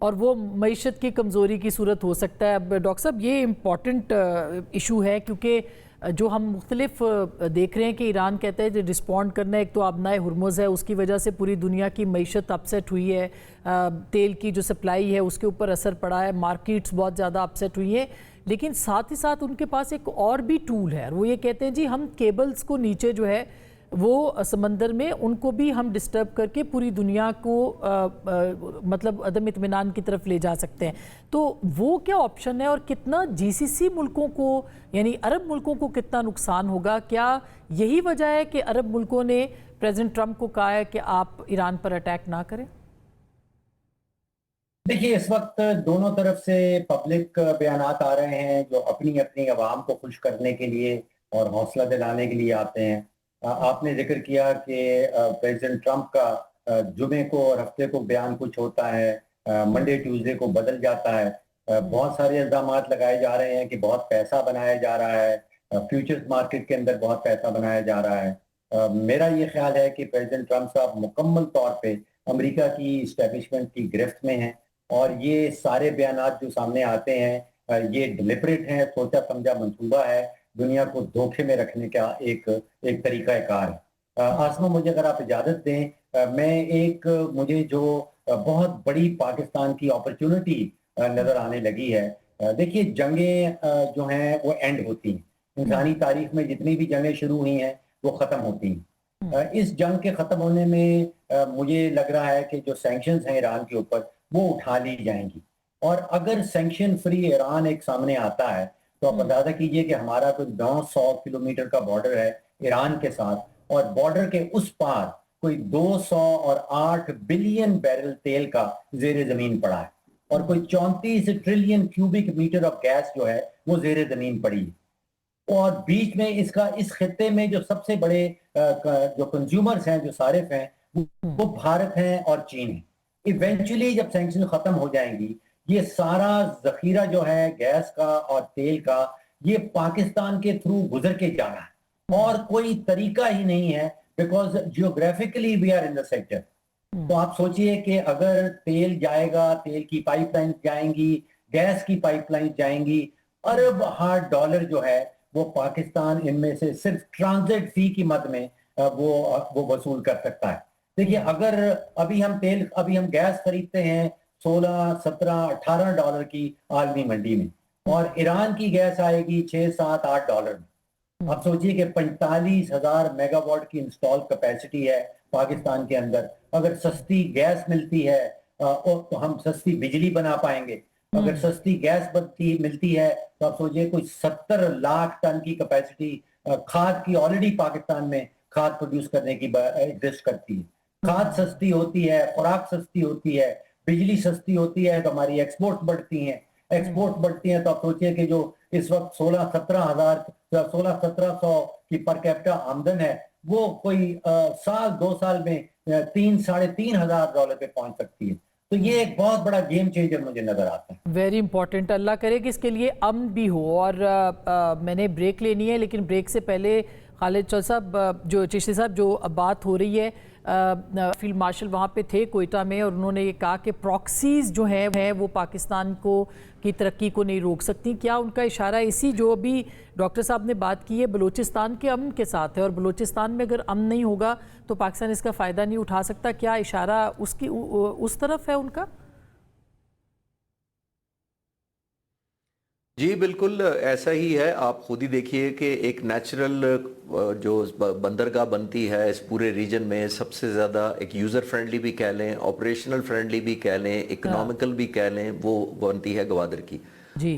और वो मईशत की कमज़ोरी की सूरत हो सकता है। अब डॉक्टर साहब ये इम्पॉर्टेंट इशू है, क्योंकि जो हम मुख्तलिफ देख रहे हैं कि ईरान कहता है जो रिस्पॉन्ड करना है, एक तो आबनाए हुर्मुज़ है, उसकी वजह से पूरी दुनिया की मईशत अपसेट हुई है, तेल की जो सप्लाई है उसके ऊपर असर पड़ा है, मार्केट्स बहुत ज़्यादा अपसेट हुई है। लेकिन साथ ही साथ उनके पास एक और भी टूल है, वो ये कहते हैं जी हम केबल्स को नीचे जो है वो समंदर में उनको भी हम डिस्टर्ब करके पूरी दुनिया को मतलब अदम इत्मीनान की तरफ ले जा सकते हैं। तो वो क्या ऑप्शन है और कितना जीसीसी मुल्कों को यानी अरब मुल्कों को कितना नुकसान होगा? क्या यही वजह है कि अरब मुल्कों ने प्रेसिडेंट ट्रंप को कहा है कि आप ईरान पर अटैक ना करें? देखिए, इस वक्त दोनों तरफ से पब्लिक बयानात आ रहे हैं जो अपनी अपनी आवाम को खुश करने के लिए और हौसला दिलाने के लिए आते हैं। आपने जिक्र किया कि प्रेसिडेंट ट्रंप का जुमे को और हफ्ते को बयान कुछ होता है, मंडे ट्यूसडे को बदल जाता है। बहुत सारे इल्जाम लगाए जा रहे हैं कि बहुत पैसा बनाया जा रहा है, फ्यूचर्स मार्केट के अंदर बहुत पैसा बनाया जा रहा है। मेरा ये ख्याल है कि प्रेसिडेंट ट्रंप साहब मुकम्मल तौर पे अमेरिका की इस्टेब्लिशमेंट की गिरफ्त में हैं और ये सारे बयानात जो सामने आते हैं ये डिलिबरेट हैं, सोचा समझा मंसूबा है, दुनिया को धोखे में रखने का एक तरीका कार है। आसमा, मुझे अगर आप इजाज़त दें, मैं मुझे जो बहुत बड़ी पाकिस्तान की अपॉर्चुनिटी नज़र आने लगी है। देखिए, जंगें जो हैं वो एंड होती हैं, इंसानी तारीख में जितनी भी जंगें शुरू हुई हैं वो ख़त्म होती हैं। इस जंग के ख़त्म होने में मुझे लग रहा है कि जो सैंक्शंस हैं ईरान के ऊपर वो उठा ली जाएंगी, और अगर सैंक्शन फ्री ईरान एक सामने आता है तो आप अंदाजा कीजिए कि हमारा कोई 900 किलोमीटर का बॉर्डर है ईरान के साथ, और बॉर्डर के उस पार कोई 208 बिलियन बैरल तेल का जेर जमीन पड़ा है, और कोई 34 trillion cubic metre of gas जो है वो जेर जमीन पड़ी है। और बीच में इस खित्ते में जो सबसे बड़े जो कंज्यूमर्स हैं, जो सारिफ हैं, वो भारत हैं और चीन है। इवेंचुअली जब सैंक्शन खत्म हो जाएंगी, ये सारा जखीरा जो है गैस का और तेल का, ये पाकिस्तान के थ्रू गुजर के जाना है और कोई तरीका ही नहीं है, because geographically we are in the sector. तो आप सोचिए कि अगर तेल जाएगा, तेल की पाइपलाइन जाएंगी, गैस की पाइपलाइन जाएंगी, अरब हार्ड डॉलर जो है वो पाकिस्तान इनमें से सिर्फ ट्रांजिट फी की मद में वो वसूल कर सकता है। देखिए, अगर अभी हम गैस खरीदते हैं 16, 17, 18 डॉलर की आलमी मंडी में, और ईरान की गैस आएगी 6, 7, 8 डॉलर में। आप सोचिए कि 45,000 मेगावाट की इंस्टॉल कैपेसिटी है पाकिस्तान के अंदर। अगर सस्ती गैस मिलती है तो हम सस्ती बिजली बना पाएंगे। अगर सस्ती गैस मिलती है तो आप सोचिए कोई 70 लाख टन की कैपेसिटी खाद की ऑलरेडी पाकिस्तान में खाद प्रोड्यूस करने की एग्जिस्ट करती है। खाद सस्ती होती है, खुराक सस्ती होती है, बिजली सस्ती होती है, तो हमारी एक्सपोर्ट बढ़ती हैं। तो आप सोचिए कि जो इस वक्त 16-1700 की पर कैपिटा आमदन है, वो कोई साल 2 साल में 3-3.5 हजार डॉलर पे पहुंच सकती है। तो ये एक बहुत बड़ा गेम चेंजर मुझे नजर आता है। Very important. अल्लाह करे कि इसके लिए अमन भी हो। और मैंने ब्रेक लेनी है, लेकिन ब्रेक से पहले खालिद चौधरी साहब, जो चिश्ती साहब, जो अब बात हो रही है, फील्ड मार्शल वहाँ पे थे कोयटा में, और उन्होंने ये कहा कि प्रॉक्सीज जो हैं वो पाकिस्तान की तरक्की को नहीं रोक सकती। क्या उनका इशारा इसी जो अभी डॉक्टर साहब ने बात की है बलूचिस्तान के अमन के साथ है, और बलूचिस्तान में अगर अमन नहीं होगा तो पाकिस्तान इसका फ़ायदा नहीं उठा सकता? क्या इशारा उस तरफ है उनका? जी बिल्कुल ऐसा ही है। आप खुद ही देखिए कि एक नेचुरल जो बंदरगाह बनती है इस पूरे रीजन में, सबसे ज़्यादा एक यूज़र फ्रेंडली भी कह लें, ऑपरेशनल फ्रेंडली भी कह लें, इकोनॉमिकल भी कह लें, वो बनती है गवादर की।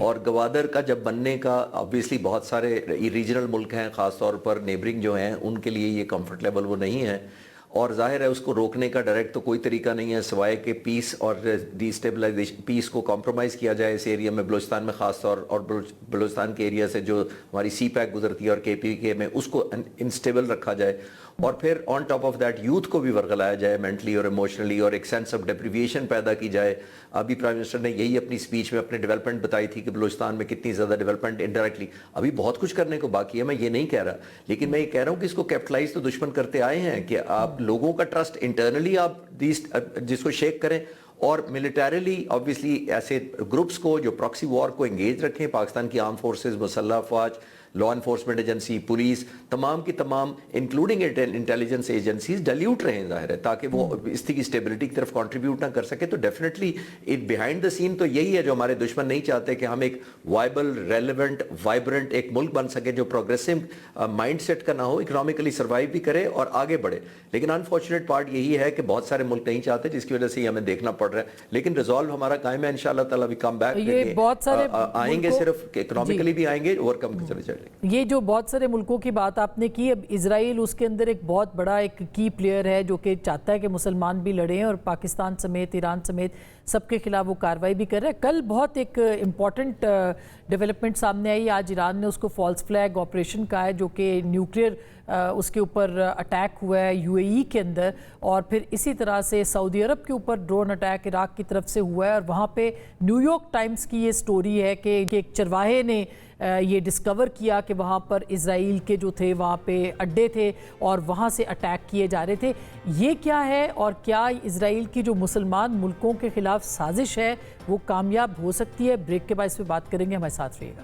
और गवादर का जब बनने का ऑब्वियसली बहुत सारे रीजनल मुल्क हैं, ख़ास तौर पर नेबरिंग जो हैं, उनके लिए ये कंफर्ट लेवल वो नहीं है। اور ظاہر ہے اس کو روکنے کا ڈائریکٹ تو کوئی طریقہ نہیں ہے سوائے کہ پیس اور ڈی اسٹیبلائزیشن پیس کو کمپرومائز کیا جائے اس ایریا میں، بلوچستان میں خاص طور اور بلوچستان کے ایریا سے جو ہماری سی پیک گزرتی ہے اور کے پی کے میں اس کو انسٹیبل رکھا جائے، اور پھر on top of that youth کو بھی ورغلایا جائے مینٹلی اور ایموشنلی، اور ایک سینس آف ڈیپریویشن پیدا کی جائے. ابھی پرائم منسٹر نے یہی اپنی سپیچ میں اپنے ڈیولپمنٹ بتائی تھی کہ بلوچستان میں کتنی زیادہ ڈیولپمنٹ انڈائریکٹلی، ابھی بہت کچھ کرنے کو باقی ہے، میں یہ نہیں کہہ رہا، لیکن میں یہ کہہ رہا ہوں کہ اس کو کیپٹلائز تو دشمن کرتے آئے ہیں کہ آپ لوگوں کا ٹرسٹ انٹرنلی آپ جس کو شیک کریں، اور ملیٹریلی آبویسلی ایسے گروپس کو جو پراکسی وار کو انگیج رکھیں، پاکستان کی آرم فورسز، مسلح افواج، لا انفورسمنٹ ایجنسی، پولیس، تمام کی تمام انکلوڈنگ انٹیلیجنس ایجنسیز ڈیلیوٹ رہیں ظاہر ہے، تاکہ وہ اس کی اسٹیبلٹی کی طرف کنٹریبیوٹ نہ کر سکے. تو ڈیفینیٹلی بیہائنڈ دا سین تو یہی ہے جو ہمارے دشمن نہیں چاہتے کہ ہم ایک وائبل، ریلیونٹ، وائبرنٹ ایک ملک بن سکے جو پروگریسو مائنڈ سیٹ کا نہ ہو، اکنامکلی سروائیو بھی کرے اور آگے بڑھے. لیکن انفارچونیٹ پارٹ یہی ہے کہ بہت سارے ملک نہیں چاہتے، جس کی وجہ سے یہ ہمیں دیکھنا پڑ رہا ہے. لیکن ریزالو ہمارا قائم ہے انشاءاللہ تعالی. وی کم بیک، آئیں گے، صرف اکنامکلی بھی آئیں گے، اوور کم چلے جائیں گے. یہ جو بہت سارے ملکوں کی بات آپ نے کی، اب اسرائیل اس کے اندر ایک بہت بڑا ایک کی پلیئر ہے جو کہ چاہتا ہے کہ مسلمان بھی لڑیں، اور پاکستان سمیت ایران سمیت سب کے خلاف وہ کارروائی بھی کر رہا ہے. کل بہت ایک امپورٹنٹ ڈیولپمنٹ سامنے آئی، آج ایران نے اس کو فالس فلیگ آپریشن کہا ہے، جو کہ نیوکلیئر اس کے اوپر اٹیک ہوا ہے یو اے ای کے اندر، اور پھر اسی طرح سے سعودی عرب کے اوپر ڈرون اٹیک عراق کی طرف سے ہوا ہے. اور وہاں پہ نیو یارک ٹائمز کی یہ سٹوری ہے کہ ایک چرواہے نے یہ ڈسکور کیا کہ وہاں پر اسرائیل کے جو تھے وہاں پہ اڈے تھے اور وہاں سے اٹیک کیے جا رہے تھے. یہ کیا ہے، اور کیا اسرائیل کی جو مسلمان ملکوں کے خلاف سازش ہے وہ کامیاب ہو سکتی ہے؟ بریک کے بعد اس پہ بات کریں گے، ہمارے ساتھ رہیے گا.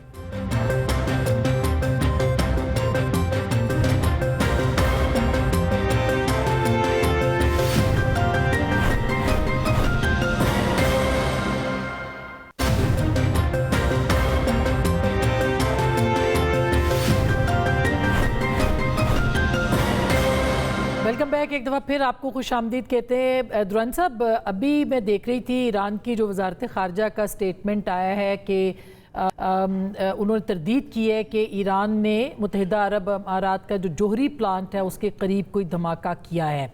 Welcome back. ایک دفعہ پھر آپ کو خوش آمدید کہتے ہیں. دران صاحب، ابھی میں دیکھ رہی تھی ایران کی جو وزارت خارجہ کا سٹیٹمنٹ آیا ہے کہ انہوں نے تردید کی ہے کہ ایران نے متحدہ عرب امارات کا جو جوہری پلانٹ ہے اس کے قریب کوئی دھماکہ کیا ہے،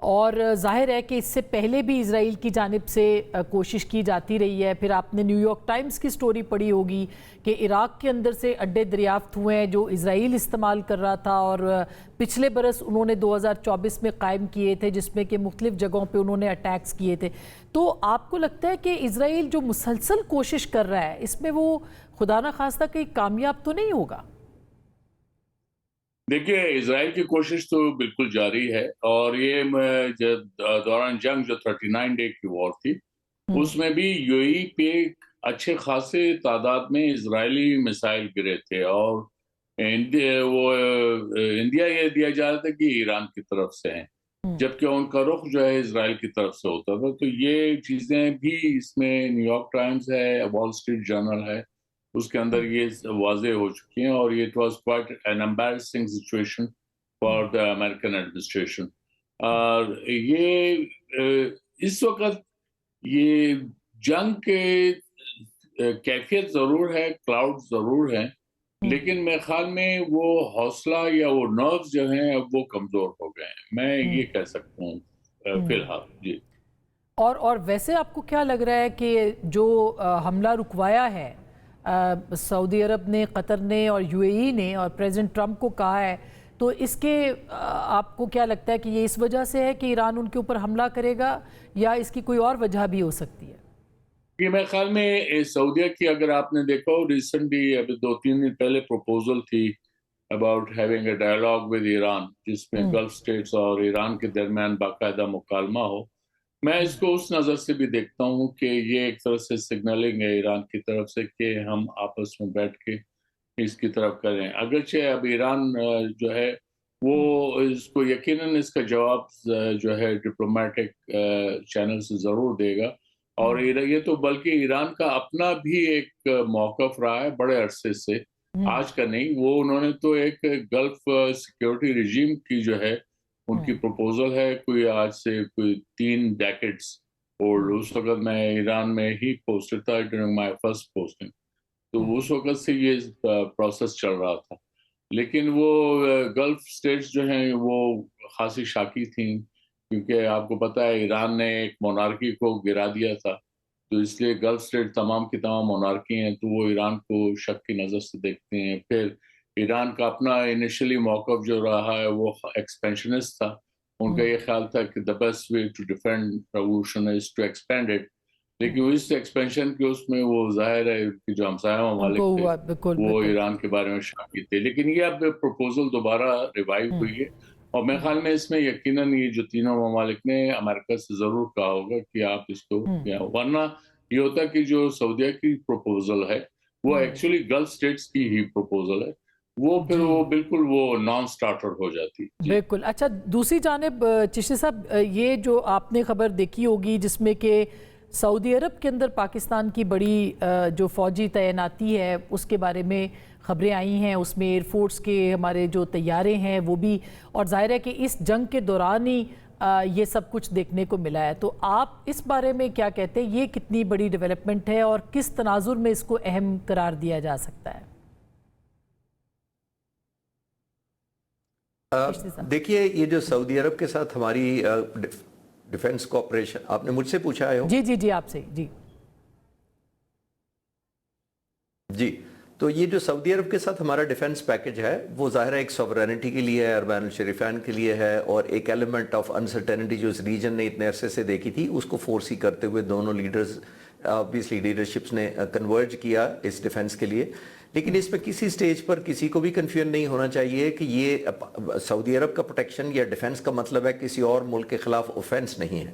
اور ظاہر ہے کہ اس سے پہلے بھی اسرائیل کی جانب سے کوشش کی جاتی رہی ہے. پھر آپ نے نیو یارک ٹائمز کی سٹوری پڑھی ہوگی کہ عراق کے اندر سے اڈے دریافت ہوئے ہیں جو اسرائیل استعمال کر رہا تھا، اور پچھلے برس انہوں نے 2024 میں قائم کیے تھے، جس میں کہ مختلف جگہوں پہ انہوں نے اٹیکس کیے تھے. تو آپ کو لگتا ہے کہ اسرائیل جو مسلسل کوشش کر رہا ہے اس میں وہ خدا نہ خواستہ کہیں کامیاب تو نہیں ہوگا؟ دیکھیے، اسرائیل کی کوشش تو بالکل جاری ہے، اور یہ دوران جنگ جو 39 ڈے کی وار تھی اس میں بھی یو اے ای پہ اچھے خاصے تعداد میں اسرائیلی میسائل گرے تھے، اور انڈیا یہ دیا جا رہا تھا کہ ایران کی طرف سے ہیں، جبکہ ان کا رخ جو ہے اسرائیل کی طرف سے ہوتا تھا. تو یہ چیزیں بھی اس میں نیو یارک ٹائمز ہے، وال اسٹریٹ جرنل ہے، اس کے اندر یہ واضح ہو چکی ہیں. اور it was quite an embarrassing situation for the American administration. یہ اس وقت یہ جنگ کے کیفیت ضرور ہے، کلاؤڈ ضرور ہے، لیکن میرے خیال میں وہ حوصلہ یا وہ نروز جو ہیں اب وہ کمزور ہو گئے ہیں، میں یہ کہہ سکتا ہوں فی الحال. جی. اور ویسے آپ کو کیا لگ رہا ہے کہ جو حملہ رکوایا ہے سعودی عرب نے، قطر نے اور یو اے ای نے، اور پریزیڈنٹ ٹرمپ کو کہا ہے، تو اس کے آپ کو کیا لگتا ہے کہ یہ اس وجہ سے ہے کہ ایران ان کے اوپر حملہ کرے گا، یا اس کی کوئی اور وجہ بھی ہو سکتی ہے؟ یہ میرے خیال میں سعودیہ کی اگر آپ نے دیکھا ہو ریسنٹلی ابھی 2-3 دن پہلے پروپوزل تھی about having a dialogue with Iran, جس میں گلف اسٹیٹس اور ایران کے درمیان باقاعدہ مکالمہ ہو. میں اس کو اس نظر سے بھی دیکھتا ہوں کہ یہ ایک طرح سے سگنلنگ ہے ایران کی طرف سے کہ ہم آپس میں بیٹھ کے اس کی طرف کریں. اگرچہ اب ایران جو ہے وہ اس کو یقیناً اس کا جواب جو ہے ڈپلومیٹک چینل سے ضرور دے گا، اور یہ تو بلکہ ایران کا اپنا بھی ایک موقف رہا ہے بڑے عرصے سے، آج کا نہیں. وہ انہوں نے تو ایک گلف سیکیورٹی رجیم کی جو ہے ان کی پروپوزل ہے کوئی آج سے کوئی 3 ڈیکڈز اولڈ. اس وقت میں ایران میں ہی پوسٹڈ تھا ڈیورنگ مائی فرسٹ پوسٹنگ، تو اس وقت سے یہ پروسیس چل رہا تھا. لیکن وہ گلف اسٹیٹس جو ہیں وہ خاصی شاکی تھیں، کیونکہ آپ کو پتہ ہے ایران نے ایک مونارکی کو گرا دیا تھا، تو اس لیے گلف اسٹیٹ تمام کی تمام مونارکی ہیں، تو وہ ایران کو شک کی نظر سے دیکھتے ہیں. پھر ایران کا اپنا انیشلی موقف جو رہا ہے وہ ایکسپینشنسٹ تھا. ان کا یہ خیال تھا کہ the best way to defend revolution is to expand it. لیکن اس ایکسپینشن کے اس میں وہ ظاہر ہے کہ جو ہمسایہ ممالک تھے وہ ایران کے بارے میں شاکی تھے. لیکن یہ اب پروپوزل دوبارہ ریوائیو ہوئی ہے، اور میرے خیال میں اس میں یقیناً یہ جو تینوں ممالک نے امریکہ سے ضرور کہا ہوگا کہ آپ اس کو، ورنہ یہ ہوتا کہ جو سعودیہ کی پروپوزل ہے وہ ایکچولی گلف اسٹیٹس کی ہی پروپوزل ہے، وہ پھر وہ بالکل وہ نان سٹارٹر ہو جاتی. بالکل. اچھا، دوسری جانب چشتی صاحب، یہ جو آپ نے خبر دیکھی ہوگی جس میں کہ سعودی عرب کے اندر پاکستان کی بڑی جو فوجی تعیناتی ہے اس کے بارے میں خبریں آئی ہیں، اس میں ایئر فورس کے ہمارے جو طیارے ہیں وہ بھی، اور ظاہر ہے کہ اس جنگ کے دوران ہی یہ سب کچھ دیکھنے کو ملا ہے. تو آپ اس بارے میں کیا کہتے ہیں، یہ کتنی بڑی ڈیولپمنٹ ہے اور کس تناظر میں اس کو اہم قرار دیا جا سکتا ہے؟ دیکھیے، یہ جو سعودی عرب کے ساتھ ہماری ڈیفنس کوآپریشن، آپ نے مجھ سے پوچھا ہے؟ جی آپ سے. جی، تو یہ جو سعودی عرب کے ساتھ ہمارا ڈیفنس پیکج ہے وہ ظاہر ہے ایک سوورینٹی کے لیے ہے، اربعین الشریفین کے لیے ہے، اور ایک ایلیمنٹ آف انسرٹینٹی جو اس ریجن نے اتنے عرصے سے دیکھی تھی اس کو فورسی کرتے ہوئے دونوں لیڈرز obviously لیڈرشپس نے کنورج کیا اس ڈیفنس کے لیے. لیکن اس میں کسی سٹیج پر کسی کو بھی کنفیوژن نہیں ہونا چاہیے کہ یہ سعودی عرب کا پروٹیکشن یا ڈیفنس کا مطلب ہے کسی اور ملک کے خلاف اوفینس نہیں ہے.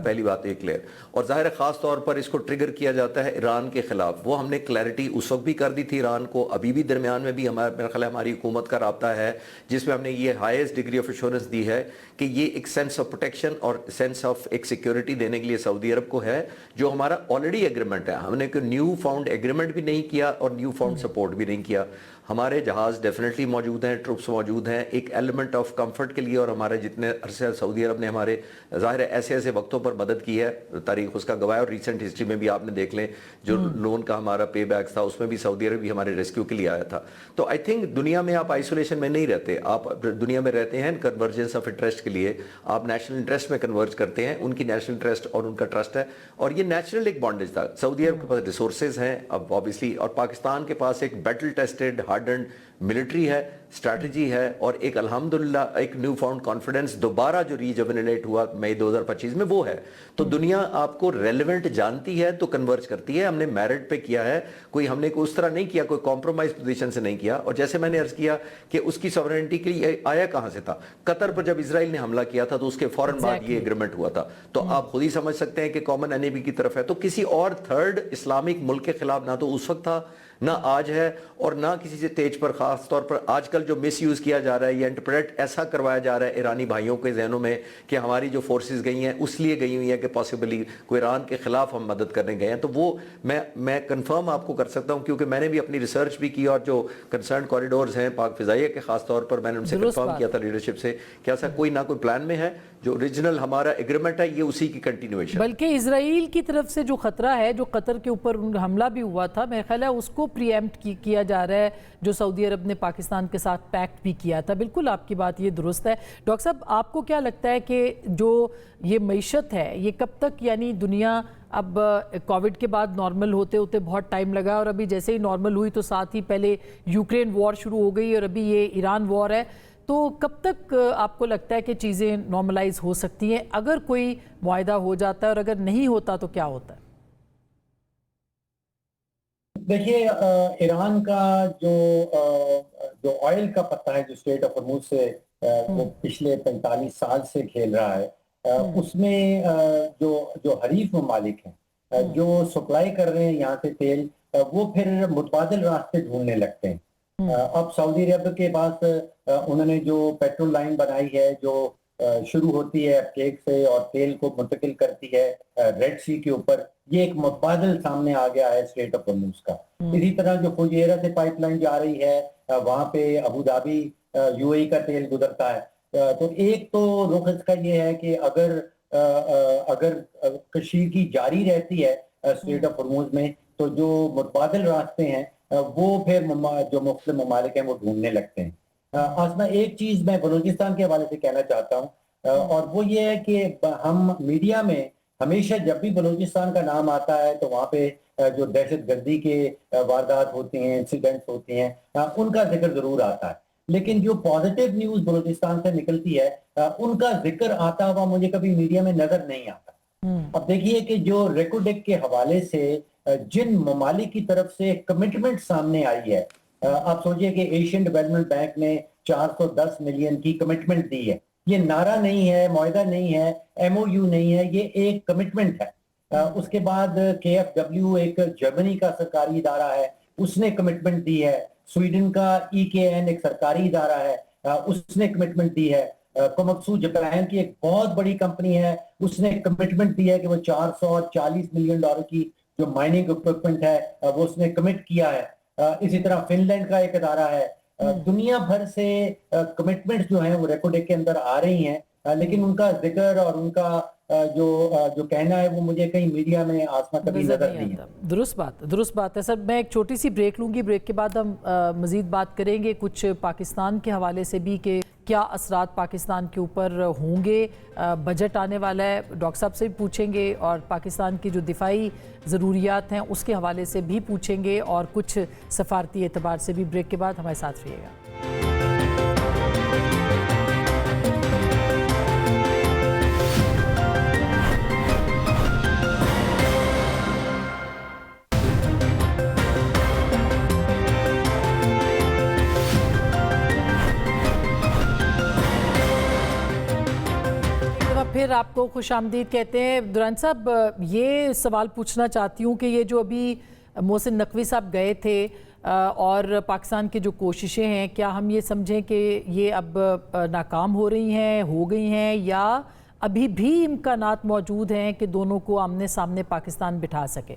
پہلی بات یہ کلیئر. اور ظاہر ہے خاص طور پر اس کو ٹریگر کیا جاتا ہے ایران کے خلاف. وہ ہم نے کلیئرٹی اس وقت بھی کر دی تھی ایران کو، ابھی بھی درمیان میں بھی میرا خیال ہے ہماری حکومت کا رابطہ ہے جس میں ہم نے یہ ہائیسٹ ڈگری آف ایشورنس دی ہے کہ یہ ایک سینس آف پروٹیکشن اور سینس آف ایک سیکیورٹی دینے کے لیے سعودی عرب کو ہے، جو ہمارا آلریڈی ایگریمنٹ ہے. ہم نے کوئی نیو فاؤنڈ ایگریمنٹ بھی نہیں کیا اور نیو فاؤنڈ سپورٹ بھی نہیں کیا. ہمارے جہاز ڈیفینیٹلی موجود ہیں، ٹروپس موجود ہیں، ایک ایلیمنٹ آف کمفرٹ کے لیے. اور ہمارے جتنے عرصے سعودی عرب نے ہمارے ظاہر ایسے ایسے وقتوں پر مدد کی ہے، تاریخ اس کا گواہ ہے، اور ریسنٹ ہسٹری میں بھی آپ نے دیکھ لیں جو لون کا ہمارا پے بیکس تھا اس میں بھی سعودی عرب بھی ہمارے ریسکیو کے لیے آیا تھا. تو آئی تھنک دنیا میں آپ آئسولیشن میں نہیں رہتے، آپ دنیا میں رہتے ہیں کنورجنس آف انٹرسٹ کے لیے. آپ نیشنل انٹرسٹ میں کنورج کرتے ہیں، ان کی نیشنل انٹرسٹ اور ان کا ٹرسٹ ہے، اور یہ نیچرل ایک بانڈیج تھا. سعودی عرب کے پاس ریسورسز ہیں اب obviously، اور پاکستان کے پاس ایک بیٹل ٹیسٹڈ ہارڈنڈ ملٹری ہے، اسٹریٹجی ہے، اور ایک الحمدللہ ایک نیو فاؤنڈ کانفیڈنس دوبارہ جو ریجوینیٹ ہوا مئی 2025 میں وہ ہے. تو دنیا آپ کو ریلیونٹ جانتی ہے تو کنورج کرتی ہے. ہم نے میرٹ پہ کیا ہے، کوئی ہم نے کوئی اس طرح نہیں کیا، کوئی کمپرومائز پوزیشن سے نہیں کیا. اور جیسے میں نے عرض کیا کہ اس کی سوورنٹی کے لیے آیا کہاں سے تھا؟ قطر پر جب اسرائیل نے حملہ کیا تھا تو اس کے فوراً بعد یہ ایگریمنٹ ہوا تھا. تو آپ خود ہی سمجھ سکتے ہیں کہ کامن انیمی کی طرف ہے. تو کسی اور تھرڈ اسلامک ملک کے خلاف نہ تو اس وقت تھا، نہ آج ہے، اور نہ کسی سے تیج پر. خاص طور پر آج کل جو مس یوز کیا جا رہا ہے یا انٹرپریٹ ایسا کروایا جا رہا ہے ایرانی بھائیوں کے ذہنوں میں کہ ہماری جو فورسز گئی ہیں اس لیے گئی ہوئی ہیں کہ پاسبلی کوئی ایران کے خلاف ہم مدد کرنے گئے ہیں. تو وہ میں کنفرم آپ کو کر سکتا ہوں کیونکہ میں نے بھی اپنی ریسرچ بھی کی، اور جو کنسرن کوریڈورز ہیں پاک فضائیہ کے خاص طور پر میں نے ان سے کنفرم کیا تھا لیڈرشپ سے کہ ایسا کوئی نہ کوئی پلان میں ہے. جو اوریجنل ہمارا ایگریمنٹ ہے یہ اسی کی کنٹینیویشن. بلکہ اسرائیل کی طرف سے جو خطرہ ہے، جو قطر کے اوپر حملہ بھی ہوا تھا، میرے خیال ہے اس کو پری ایمپٹ کیا جا رہا ہے، جو سعودی عرب نے پاکستان کے ساتھ پیکٹ بھی کیا تھا. بالکل آپ کی بات یہ درست ہے. ڈاکٹر صاحب، آپ کو کیا لگتا ہے کہ جو یہ معیشت ہے یہ کب تک، یعنی دنیا اب کووڈ کے بعد نارمل ہوتے ہوتے بہت ٹائم لگا، اور ابھی جیسے ہی نارمل ہوئی تو ساتھ ہی پہلے یوکرین وار شروع ہو گئی اور ابھی یہ ایران وار ہے، تو کب تک آپ کو لگتا ہے کہ چیزیں نارملائز ہو سکتی ہیں؟ اگر کوئی معاہدہ ہو جاتا ہے اور اگر نہیں ہوتا تو کیا ہوتا ہے؟ دیکھیے، ایران کا جو آئل کا پتہ ہے جو اسٹریٹ آف ہارموز سے وہ پچھلے 45 سال سے کھیل رہا ہے، اس میں جو حریف ممالک ہیں جو سپلائی کر رہے ہیں یہاں سے تیل، وہ پھر متبادل راستے ڈھونڈنے لگتے ہیں. اب سعودی عرب کے پاس انہوں نے جو پیٹرول لائن بنائی ہے جو شروع ہوتی ہے کیک سے اور تیل کو منتقل کرتی ہے ریڈ سی کے اوپر، یہ ایک متبادل سامنے آ گیا ہے اسٹریٹ آف ہارموز کا. اسی طرح جو فوجیرا سے پائپ لائن جا رہی ہے، وہاں پہ ابو دھابی یو اے کا تیل گزرتا ہے. تو ایک تو رخ اس کا یہ ہے کہ اگر کشیدگی جاری رہتی ہے اسٹریٹ آف ہارموز میں تو جو متبادل راستے ہیں वो फिर जो मुस्लिम ममालिक हैं वो ढूंढने लगते हैं। आसमा, एक चीज मैं बलूचिस्तान के हवाले से कहना चाहता हूँ और वो ये है कि हम मीडिया में हमेशा जब भी बलूचिस्तान का नाम आता है तो वहाँ पे जो दहशतगर्दी के वारदात होती हैं, इंसिडेंट्स होती हैं, उनका जिक्र जरूर आता है, लेकिन जो पॉजिटिव न्यूज बलूचिस्तान से निकलती है उनका जिक्र आता हुआ मुझे कभी मीडिया में नजर नहीं आता। अब देखिए कि जो रेकोडेक के हवाले से जिन ममालिक की तरफ से कमिटमेंट सामने आई है, आप सोचिए कि एशियन डेवलपमेंट बैंक ने 410 मिलियन की कमिटमेंट दी है। ये नारा नहीं है, मुआहदा नहीं है, एमओयू नहीं है, ये एक कमिटमेंट है। उसके बाद KfW एक जर्मनी का सरकारी इदारा है, उसने कमिटमेंट दी है। स्वीडन का EKN एक सरकारी इदारा है, उसने कमिटमेंट दी है। कोमत्सू जापान की एक बहुत बड़ी कंपनी है, उसने कमिटमेंट दी है कि वो 440 मिलियन डॉलर की जो माइनिंग इक्विपमेंट है वो उसने कमिट किया है। इसी तरह फिनलैंड का एक इदारा है। दुनिया भर से कमिटमेंट्स जो हैं वो रेकोडेक के अंदर आ रही हैं, लेकिन उनका जिक्र और उनका जो कहना है वो मुझे कहीं मीडिया में आसमा कभी नजर नहीं है। दुरुस्त बात है सर। मैं एक छोटी सी ब्रेक लूंगी, ब्रेक के बाद हम मजीद बात करेंगे कुछ पाकिस्तान के हवाले से भी कि क्या असरात पाकिस्तान के ऊपर होंगे। बजट आने वाला है, डॉक्टर साहब से भी पूछेंगे और पाकिस्तान की जो दिफाई ज़रूरियात हैं उसके हवाले से भी पूछेंगे और कुछ सफारती एतबार से भी। ब्रेक के बाद हमारे साथ रहिएगा। फिर आपको खुशामदीद कहते हैं। दुरान साहब, ये सवाल पूछना चाहती हूँ कि ये जो अभी मोहसिन नकवी साहब गए थे और पाकिस्तान की जो कोशिशें हैं, क्या हम ये समझें कि ये अब नाकाम हो रही हैं, हो गई हैं, या अभी भी इम्कानात मौजूद हैं कि दोनों को आमने सामने पाकिस्तान बिठा सके?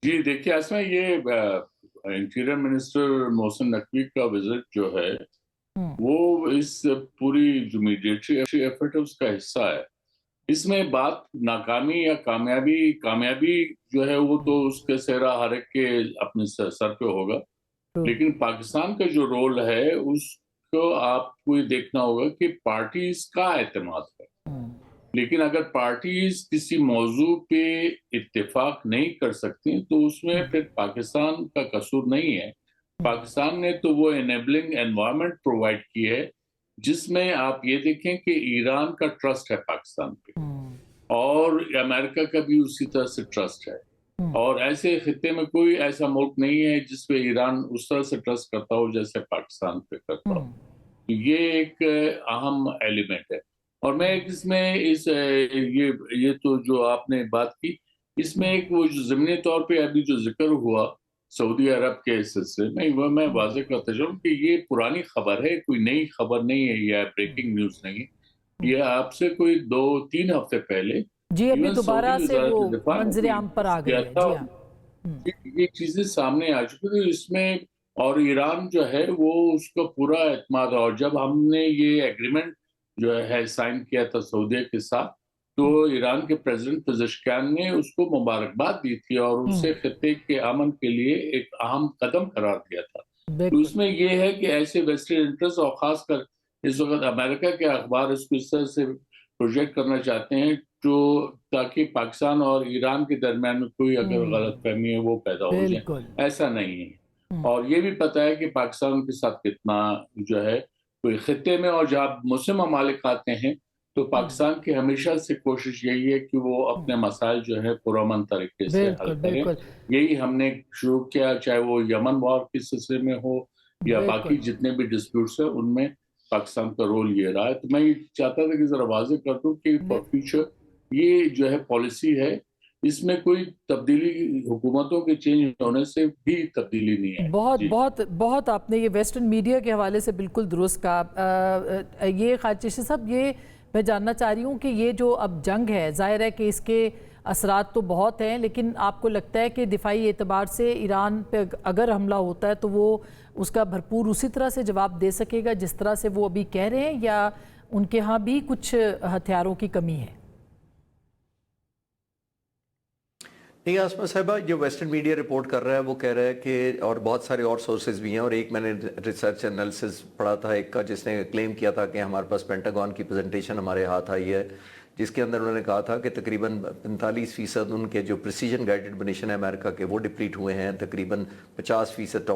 जी देखिए, ऐसा ये इंटीरियर मिनिस्टर मोहसिन नकवी का विजिट जो है वो इस पूरी जो मीडिएटरी एफर्ट है उसका हिस्सा है। इसमें बात नाकामी या कामयाबी जो है वो तो उसके सेहरा हर एक के अपने सर पे होगा, लेकिन पाकिस्तान का जो रोल है उसको आपको ये देखना होगा कि पार्टीज का एतमाद है। लेकिन अगर पार्टीज किसी मौजू पे इत्तेफाक नहीं कर सकती तो उसमें फिर पाकिस्तान का कसूर नहीं है। पाकिस्तान ने तो वो एनेबलिंग एनवायरनमेंट प्रोवाइड की है जिसमें आप ये देखें कि ईरान का ट्रस्ट है पाकिस्तान पे और अमेरिका का भी उसी तरह से ट्रस्ट है, और ऐसे खित्ते में कोई ऐसा मुल्क नहीं है जिसपे ईरान उस तरह से ट्रस्ट करता हो जैसे पाकिस्तान पे करता हो। ये एक अहम एलिमेंट है। और मैं इसमें ये तो जो आपने बात की, इसमें एक वो जो ज़मीनी तौर पे अभी जो जिक्र हुआ सऊदी अरब के सिलसिले में, वो मैं वाज़ेह करता चलूं कि ये पुरानी खबर है, कोई नई खबर नहीं है या ब्रेकिंग न्यूज़ नहीं है। ये आपसे कोई 2-3 हफ्ते पहले जी अभी दोबारा से वो मंजर आम पर आ गई है। जी हाँ, ये चीजें सामने आ चुकी थी इसमें, और ईरान जो है वो उसका पूरा एतमाद। और जब हमने ये एग्रीमेंट जो है साइन किया था सऊदी के साथ, तो ईरान के प्रेसिडेंट पेजेश्कियान ने उसको मुबारकबाद दी थी और उसे खित्ते के अमन के लिए एक अहम कदम करार दिया था। तो उसमें ये है कि ऐसे वेस्टर्न इंटरेस्ट और खासकर इस वक्त अमेरिका के अखबार इसको इस तरह से प्रोजेक्ट करना चाहते हैं जो ताकि पाकिस्तान और ईरान के दरमियान में कोई अगर गलतफहमी है वो पैदा हो जाए। ऐसा नहीं है। और ये भी पता है कि पाकिस्तान के साथ कितना जो है कोई खित्ते में, और जब मुस्लिम ममालिक आते हैं तो पाकिस्तान की हमेशा से कोशिश यही है कि वो अपने मसाइल जो है पुरअमन तरीके से हल करें। यही हमने शुरू किया, चाहे वो यमन वॉर के सिलसिले में हो या बाकी जितने भी डिस्प्यूट्स हैं उनमें पाकिस्तान का रोल ये रहा है। तो मैं ये चाहता था कि जरा वाज़ेह कर दूं कि फॉर फ्यूचर ये जो है पॉलिसी है, इसमें कोई तब्दीली हुकूमतों के चेंज होने से भी तब्दीली नहीं है। बहुत आपने ये वेस्टर्न मीडिया के हवाले से बिल्कुल दुरुस्त कहा। ये खाचिशी साहब, ये मैं जानना चाह रही हूँ कि ये जो अब जंग है, जाहिर है कि इसके असरात तो बहुत हैं, लेकिन आपको लगता है कि दिफाई एतबार से ईरान पे अगर हमला होता है तो वो उसका भरपूर उसी तरह से जवाब दे सकेगा जिस तरह से वो अभी कह रहे हैं, या उनके यहाँ भी कुछ हथियारों की कमी है? नहीं आसमा साहिबा, जो वेस्टर्न मीडिया रिपोर्ट कर रहा है वो कह रहा है कि, और बहुत सारे और सोर्सेज भी हैं, और एक मैंने रिसर्च एनालिसिस पढ़ा था एक का जिसने क्लेम किया था कि हमारे पास पेंटागन की प्रेजेंटेशन हमारे हाथ आई है, जिसके अंदर उन्होंने कहा था कि तकरीबन 45% उनके जो प्रिसीजन गाइडेड मिशन है अमेरिका के वो डिप्लीट हुए हैं, तकरीबन 50%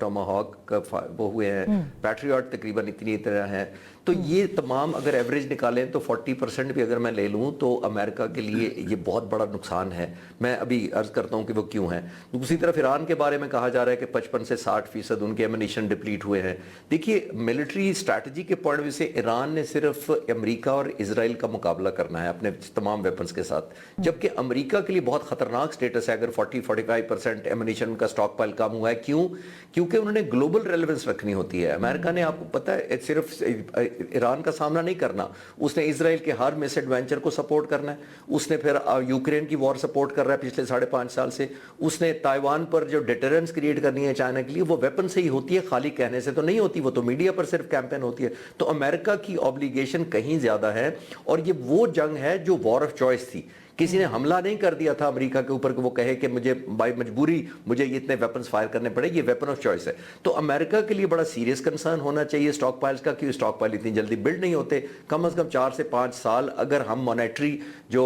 टोमाहॉक वो हुए हैं, पैट्रियट तकरीबन इतनी तरह हैं। तो ये तमाम अगर एवरेज निकालें तो 40% भी अगर मैं ले लूँ तो अमेरिका के लिए ये बहुत बड़ा नुकसान है। मैं अभी अर्ज़ करता हूँ कि वो क्यों है। दूसरी तरफ ईरान के बारे में कहा जा रहा है कि 55 से 60% उनके एमिनेशन डिप्लीट हुए हैं। देखिए, मिलिट्री स्ट्रैटेजी के पॉइंट ऑफ व्यू से ईरान ने सिर्फ अमेरिका और इसराइल का मुकाबला करना है अपने तमाम वेपन्स के साथ, जबकि अमेरिका के लिए बहुत खतरनाक स्टेटस है अगर 40-45% एमिनेशन उनका स्टॉक पाइल कम हुआ है। क्यों? क्योंकि उन्होंने ग्लोबल रेलेवेंस रखनी होती है। अमेरिका ने, आपको पता है, सिर्फ ईरान का सामना नहीं करना, उसने इसराइल के हर मिस एडवेंचर को सपोर्ट करना है, उसने फिर यूक्रेन की वॉर सपोर्ट कर रहा है पिछले 5.5 साल से, उसने ताइवान पर जो डिटरेंस क्रिएट करनी है चाइना के लिए, वो वेपन से ही होती है, खाली कहने से तो नहीं होती, वो तो मीडिया पर सिर्फ कैंपेन होती है। तो अमेरिका की ऑब्लिगेशन कहीं ज्यादा है, और ये वो जंग है जो वॉर ऑफ चॉइस थी। किसी ने हमला नहीं कर दिया था अमेरिका के ऊपर कि वो कहे कि मुझे बाय मजबूरी मुझे ये इतने वेपन्स फायर करने पड़े, ये वेपन ऑफ चॉइस है। तो अमेरिका के लिए बड़ा सीरियस कंसर्न होना चाहिए स्टॉक पाइल्स का, कि स्टॉक पाइल इतनी जल्दी बिल्ड नहीं होते। कम से कम 4 से 5 साल अगर हम मॉनेटरी जो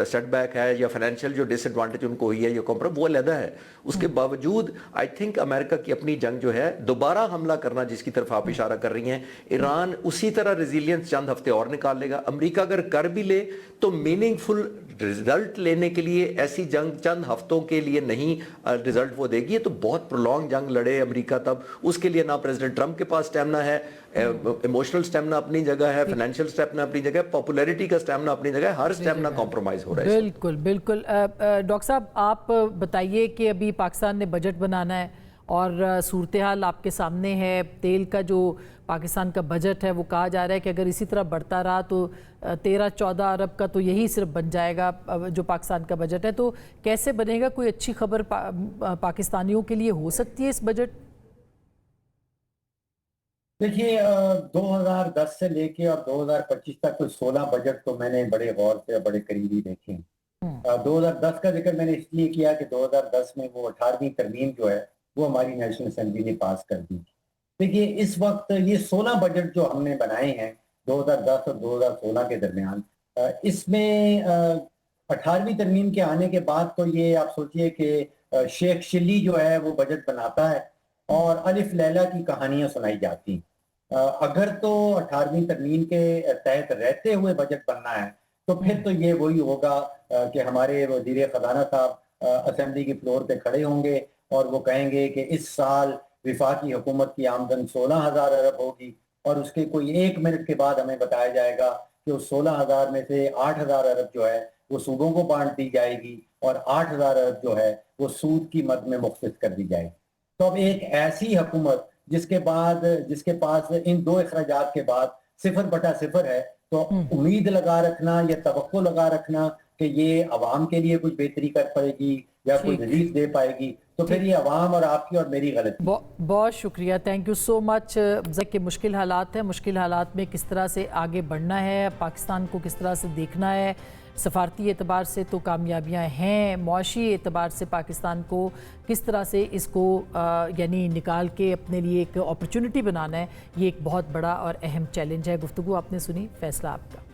सेटबैक है या फाइनेंशियल जो डिसएडवांटेज उनको हुई है, ये कॉम्प्रोमाइज वो अलग है, उसके बावजूद आई थिंक अमेरिका की अपनी जंग जो है, दोबारा हमला करना जिसकी तरफ आप इशारा कर रही हैं, ईरान उसी तरह रेजिलियंस चंद हफ्ते और निकाल लेगा। अमेरिका अगर कर भी ले तो मीनिंगफुल रिजल्ट लेने के लिए ऐसी जंग चंद हफ्तों के लिए नहीं रिजल्ट वो देगी। तो बहुत प्रोलॉन्ग जंग लड़े अमेरिका, तब उसके लिए ना प्रेसिडेंट ट्रंप के पास स्टैमिना है, इमोशनल स्टैमिना अपनी जगह है, फाइनेंशियल स्टैमिना अपनी जगह है, पॉपुलैरिटी का स्टैमिना अपनी जगह है, हर स्टैमिना कॉम्प्रोमाइज हो रहा है। बिल्कुल बिल्कुल। डॉक्टर साहब, आप बताइए कि अभी पाकिस्तान ने बजट बनाना है और सूरत हाल आपके सामने है। तेल का जो पाकिस्तान का बजट है वो कहा जा रहा है कि अगर इसी तरह बढ़ता रहा तो 13-14 अरब का तो यही सिर्फ बन जाएगा जो पाकिस्तान का बजट है। तो कैसे बनेगा? कोई अच्छी खबर पाकिस्तानियों के लिए हो सकती है इस बजट? देखिए, 2010 से लेके और 2025 तक कुल 16 बजट तो मैंने बड़े गौर से बड़े करीबी देखे हैं। 2010 का जिक्र मैंने इसलिए किया कि 2010 में वो 18वीं तरमीम जो है वो हमारी नेशनल असेंबली ने पास कर दी। देखिए, इस वक्त ये 16 बजट जो हमने बनाए हैं 2010 और 2016 के दरमियान, इसमें 18वीं तरमीम के आने के बाद तो ये आप सोचिए कि शेख चिल्ली जो है वो बजट बनाता है और अलिफ लैला की कहानियां सुनाई जाती। अगर तो 18वीं तरमीम के तहत रहते हुए बजट बनना है तो फिर तो ये वही होगा कि हमारे वजीर खजाना साहब असेंबली की फ्लोर पे खड़े होंगे और वो कहेंगे कि इस साल विफाकी हुकूमत की आमदन 16,000 अरब होगी, और उसके कोई 1 मिनट के बाद हमें बताया जाएगा कि उस 16,000 में से 8,000 अरब जो है वो सूदों को बांट दी जाएगी और 8,000 अरब जो है वो सूद की मद में मुख्तस कर दी जाएगी। तो अब एक ऐसी हुकूमत जिसके पास इन दो अखराजात के बाद 0/0 है, तो उम्मीद लगा रखना या तवक्को लगा रखना कि ये अवाम के लिए कुछ बेहतरी कर पाएगी या कोई रिलीफ दे पाएगी, तो फिर ये अवाम और आपकी और मेरी गलती। बहुत शुक्रिया, थैंक यू सो मच। के मुश्किल हालात हैं, मुश्किल हालात में किस तरह से आगे बढ़ना है, पाकिस्तान को किस तरह से देखना है। सफारती एतबार से तो कामयाबियां हैं, मुआशी एतबार से पाकिस्तान को किस तरह से इसको यानी निकाल के अपने लिए एक अपॉर्चुनिटी बनाना है, ये एक बहुत बड़ा और अहम चैलेंज है। गुफ्तगू आपने सुनी, फैसला आपका।